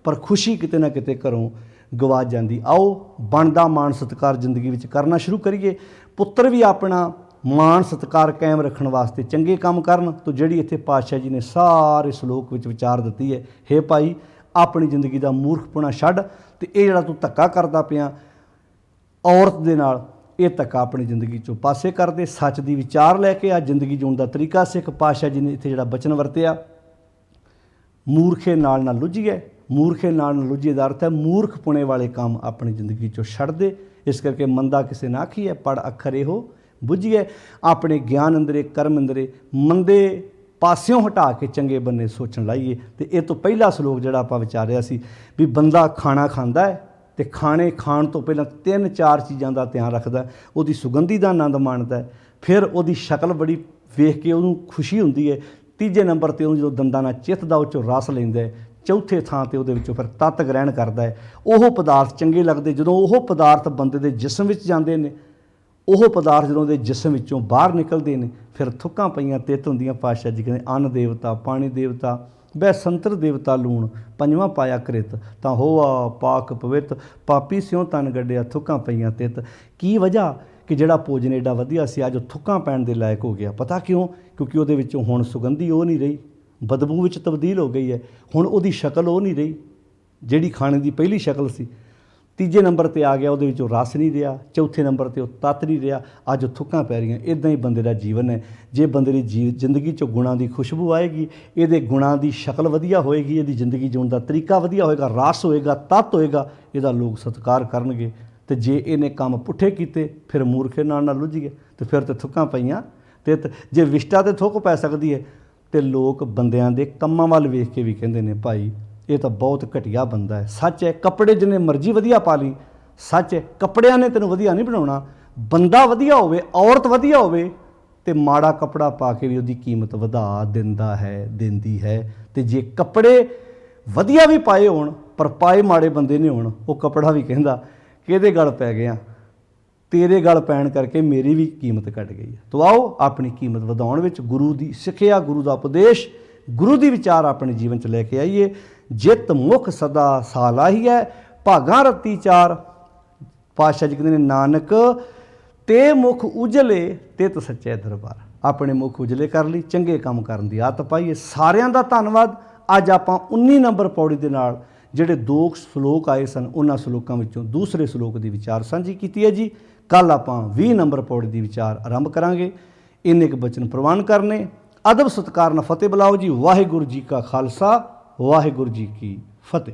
A: ਪਰ ਖੁਸ਼ੀ ਕਿਤੇ ਨਾ ਕਿਤੇ ਘਰੋਂ ਗਵਾ ਜਾਂਦੀ। ਆਓ ਬਣਦਾ ਮਾਣ ਸਤਿਕਾਰ ਜ਼ਿੰਦਗੀ ਵਿੱਚ ਕਰਨਾ ਸ਼ੁਰੂ ਕਰੀਏ। ਪੁੱਤਰ ਵੀ ਆਪਣਾ ਮਾਣ ਸਤਿਕਾਰ ਕਾਇਮ ਰੱਖਣ ਵਾਸਤੇ ਚੰਗੇ ਕੰਮ ਕਰਨ। ਤੋਂ ਜਿਹੜੀ ਇੱਥੇ ਪਾਤਸ਼ਾਹ ਜੀ ਨੇ ਸਾਰੇ ਸ਼ਲੋਕ ਵਿੱਚ ਵਿਚਾਰ ਦਿੱਤੀ ਹੈ, ਹੇ ਭਾਈ ਆਪਣੀ ਜ਼ਿੰਦਗੀ ਦਾ ਮੂਰਖਪੁਣਾ ਛੱਡ ਤੇ ਇਹ ਜਿਹੜਾ ਤੂੰ ਧੱਕਾ ਕਰਦਾ ਪਿਆ ਔਰਤ ਦੇ ਨਾਲ, ਇਹ ਧੱਕਾ ਆਪਣੀ ਜ਼ਿੰਦਗੀ 'ਚੋਂ ਪਾਸੇ ਕਰ ਦੇ। ਸੱਚ ਦੀ ਵਿਚਾਰ ਲੈ ਕੇ ਆ ਜ਼ਿੰਦਗੀ ਜਿਉਣ ਦਾ ਤਰੀਕਾ ਸਿੱਖ। ਪਾਤਸ਼ਾਹ ਜੀ ਨੇ ਇੱਥੇ ਜਿਹੜਾ ਬਚਨ ਵਰਤਿਆ, ਮੂਰਖੇ ਨਾਲ ਨਾ ਲੁੱਝੀਏ। ਮੂਰਖੇ ਨਾਲ ਨਾ ਲੁੱਝੀਏ ਦਾ ਅਰਥ ਹੈ ਮੂਰਖਪੁਣੇ ਵਾਲੇ ਕੰਮ ਆਪਣੀ ਜ਼ਿੰਦਗੀ 'ਚੋਂ ਛੱਡ ਦੇ। ਇਸ ਕਰਕੇ ਮੰਦਾ ਕਿਸੇ ਨਾ ਆਖੀਏ, ਪੜ੍ਹ ਅੱਖਰ ਇਹੋ ਬੁੱਝੀਏ। ਆਪਣੇ ਗਿਆਨ ਅੰਦਰੇ ਕਰਮ ਅੰਦਰੇ ਮੰਦੇ ਪਾਸਿਓਂ ਹਟਾ ਕੇ ਚੰਗੇ ਬੰਨੇ ਸੋਚਣ ਲਾਈਏ। ਤੇ ਇਹ ਤੋਂ ਪਹਿਲਾ ਸ਼ਲੋਕ ਜਿਹੜਾ ਆਪਾਂ ਵਿਚਾਰਿਆ ਸੀ ਵੀ ਬੰਦਾ ਖਾਣਾ ਖਾਂਦਾ ਹੈ ਤੇ ਖਾਣੇ ਖਾਣ ਤੋਂ ਪਹਿਲਾਂ 3-4 ਚੀਜ਼ਾਂ ਦਾ ਧਿਆਨ ਰੱਖਦਾ। ਉਹਦੀ ਸੁਗੰਧੀ ਦਾ ਆਨੰਦ ਮਾਣਦਾ, ਫਿਰ ਉਹਦੀ ਸ਼ਕਲ ਬੜੀ ਵੇਖ ਕੇ ਉਹਨੂੰ ਖੁਸ਼ੀ ਹੁੰਦੀ ਹੈ। ਤੀਜੇ ਨੰਬਰ 'ਤੇ ਉਹਨੂੰ ਜਦੋਂ ਦੰਦਾਂ ਨਾਲ ਚਿੱਥਦਾ ਉਹ 'ਚੋਂ ਰਸ ਲੈਂਦਾ ਹੈ। ਚੌਥੇ ਥਾਂ 'ਤੇ ਉਹਦੇ ਵਿੱਚੋਂ ਫਿਰ ਤੱਤ ਗ੍ਰਹਿਣ ਕਰਦਾ ਹੈ। ਉਹ ਪਦਾਰਥ ਚੰਗੇ ਲੱਗਦੇ। ਜਦੋਂ ਉਹ ਪਦਾਰਥ ਬੰਦੇ ਦੇ ਜਿਸਮ ਵਿੱਚ ਜਾਂਦੇ ਨੇ, ਉਹ ਪਦਾਰਥ ਜਦੋਂ ਉਹਦੇ ਜਿਸਮ ਵਿੱਚੋਂ ਬਾਹਰ ਨਿਕਲਦੇ ਨੇ, ਫਿਰ ਥੁੱਕਾਂ ਪਈਆਂ ਤਿੱਤ ਹੁੰਦੀਆਂ। ਪਾਤਸ਼ਾਹ ਜੀ ਕਹਿੰਦੇ ਅੰਨ ਦੇਵਤਾ, ਪਾਣੀ ਦੇਵਤਾ, ਬੈ ਸੰਤਰ ਦੇਵਤਾ ਲੂਣ, ਪੰਜਵਾਂ ਪਾਇਆ ਕ੍ਰਿਤ ਤਾਂ ਹੋਆ ਪਾਕ ਪਵਿੱਤ, ਪਾਪੀ ਸਿਉ ਤਨ ਗੱਡਿਆ ਥੁੱਕਾਂ ਪਈਆਂ ਤਿੱਤ। ਕੀ ਵਜ੍ਹਾ ਕਿ ਜਿਹੜਾ ਭੋਜਨ ਏਡਾ ਵਧੀਆ ਸੀ ਅੱਜ ਉਹ ਥੁੱਕਾਂ ਪੈਣ ਦੇ ਲਾਇਕ ਹੋ ਗਿਆ। ਪਤਾ ਕਿਉਂ? ਕਿਉਂਕਿ ਉਹਦੇ ਵਿੱਚੋਂ ਹੁਣ ਸੁਗੰਧੀ ਉਹ ਨਹੀਂ ਰਹੀ, ਬਦਬੂ ਵਿੱਚ ਤਬਦੀਲ ਹੋ ਗਈ ਹੈ। ਹੁਣ ਉਹਦੀ ਸ਼ਕਲ ਉਹ ਨਹੀਂ ਰਹੀ ਜਿਹੜੀ ਖਾਣੇ ਦੀ ਪਹਿਲੀ ਸ਼ਕਲ ਸੀ। ਤੀਜੇ ਨੰਬਰ 'ਤੇ ਆ ਗਿਆ, ਉਹਦੇ ਵਿੱਚੋਂ ਰਸ ਨਹੀਂ ਰਿਹਾ। ਚੌਥੇ ਨੰਬਰ 'ਤੇ ਉਹ ਤੱਤ ਨਹੀਂ ਰਿਹਾ, ਅੱਜ ਉਹ ਥੁੱਕਾਂ ਪੈ ਰਹੀਆਂ। ਇੱਦਾਂ ਹੀ ਬੰਦੇ ਦਾ ਜੀਵਨ ਹੈ। ਜੇ ਬੰਦੇ ਦੀ ਜ਼ਿੰਦਗੀ 'ਚੋਂ ਗੁਣਾਂ ਦੀ ਖੁਸ਼ਬੂ ਆਏਗੀ, ਇਹਦੇ ਗੁਣਾਂ ਦੀ ਸ਼ਕਲ ਵਧੀਆ ਹੋਏਗੀ, ਇਹਦੀ ਜ਼ਿੰਦਗੀ ਜਿਉਣ ਦਾ ਤਰੀਕਾ ਵਧੀਆ ਹੋਏਗਾ, ਰਸ ਹੋਏਗਾ, ਤੱਤ ਹੋਏਗਾ, ਇਹਦਾ ਲੋਕ ਸਤਿਕਾਰ ਕਰਨਗੇ। ਤੇ ਜੇ ਇਹਨੇ ਕੰਮ ਪੁੱਠੇ ਕੀਤੇ ਫਿਰ ਮੂਰਖੇ ਨਾਲ ਨਾ ਲੁੱਝ ਗਏ ਤੇ ਫਿਰ ਤੇ ਥੁੱਕਾਂ ਪਈਆਂ ਤੇ ਜੇ ਵਿਸ਼ਟਾ 'ਤੇ ਥੁੱਕ ਪੈ ਸਕਦੀ ਹੈ ਤੇ ਲੋਕ ਬੰਦਿਆਂ ਦੇ ਕੰਮਾਂ ਵੱਲ ਵੇਖ ਕੇ ਵੀ ਕਹਿੰਦੇ ਨੇ ਭਾਈ ਇਹ ਤਾਂ ਬਹੁਤ ਘਟੀਆ ਬੰਦਾ ਹੈ। ਸੱਚ ਹੈ ਕੱਪੜੇ ਜਿੰਨੇ ਮਰਜ਼ੀ ਵਧੀਆ ਪਾ ਲਈ, ਸੱਚ ਹੈ ਕੱਪੜਿਆਂ ਨੇ ਤੈਨੂੰ ਵਧੀਆ ਨਹੀਂ ਬਣਾਉਣਾ। ਬੰਦਾ ਵਧੀਆ ਹੋਵੇ, ਔਰਤ ਵਧੀਆ ਹੋਵੇ ਤੇ ਮਾੜਾ ਕੱਪੜਾ ਪਾ ਕੇ ਵੀ ਉਹਦੀ ਕੀਮਤ ਵਧਾ ਦਿੰਦਾ ਹੈ, ਦਿੰਦੀ ਹੈ। ਤੇ ਜੇ ਕੱਪੜੇ ਵਧੀਆ ਵੀ ਪਾਏ ਹੋਣ ਪਰ ਪਾਏ ਮਾੜੇ ਬੰਦੇ ਨੇ ਹੋਣ, ਉਹ ਕੱਪੜਾ ਵੀ ਕਹਿੰਦਾ ਕਿ ਇਹਦੇ ਗਲ ਪੈ ਗਿਆ, ਤੇਰੇ ਗਲ ਪੈਣ ਕਰਕੇ ਮੇਰੀ ਵੀ ਕੀਮਤ ਘਟ ਗਈ ਹੈ। ਤੋ ਆਓ ਆਪਣੀ ਕੀਮਤ ਵਧਾਉਣ ਵਿੱਚ ਗੁਰੂ ਦੀ ਸਿੱਖਿਆ, ਗੁਰੂ ਦਾ ਉਪਦੇਸ਼, ਗੁਰੂ ਦੀ ਵਿਚਾਰ ਆਪਣੇ ਜੀਵਨ 'ਚ ਲੈ ਕੇ ਆਈਏ। ਜਿੱਤ ਮੁਖ ਸਦਾ ਸਾਲਾਹੀ ਹੈ, ਭਾਗਾਂ ਰੱਤੀ ਚਾਰ। ਪਾਤਸ਼ਾਹ ਜੀ ਕਹਿੰਦੇ ਨੇ ਨਾਨਕ ਤੇ ਮੁਖ ਉਜਲੇ ਤਿਤ ਸੱਚੇ ਦਰਬਾਰ। ਆਪਣੇ ਮੁਖ ਉਜਲੇ ਕਰ ਲਈ, ਚੰਗੇ ਕੰਮ ਕਰਨ ਦੀ ਆਦਤ ਪਾਈਏ। ਸਾਰਿਆਂ ਦਾ ਧੰਨਵਾਦ। ਅੱਜ ਆਪਾਂ 19 ਨੰਬਰ ਪੌੜੀ ਦੇ ਨਾਲ ਜਿਹੜੇ 2 ਸ਼ਲੋਕ ਆਏ ਸਨ ਉਹਨਾਂ ਸ਼ਲੋਕਾਂ ਵਿੱਚੋਂ ਦੂਸਰੇ ਸ਼ਲੋਕ ਦੀ ਵਿਚਾਰ ਸਾਂਝੀ ਕੀਤੀ ਹੈ ਜੀ। ਕੱਲ੍ਹ ਆਪਾਂ 20 ਨੰਬਰ ਪੌੜੀ ਦੀ ਵਿਚਾਰ ਆਰੰਭ ਕਰਾਂਗੇ। ਇੰਨੇ ਕੁ ਬਚਨ ਪ੍ਰਵਾਨ ਕਰਨੇ। ਅਦਬ ਸਤਿਕਾਰ ਨਾਲ ਫਤਿਹ ਬੁਲਾਓ ਜੀ। ਵਾਹਿਗੁਰੂ ਜੀ ਕਾ ਖਾਲਸਾ, ਵਾਹਿਗੁਰੂ ਜੀ ਕੀ ਫਤਿਹ।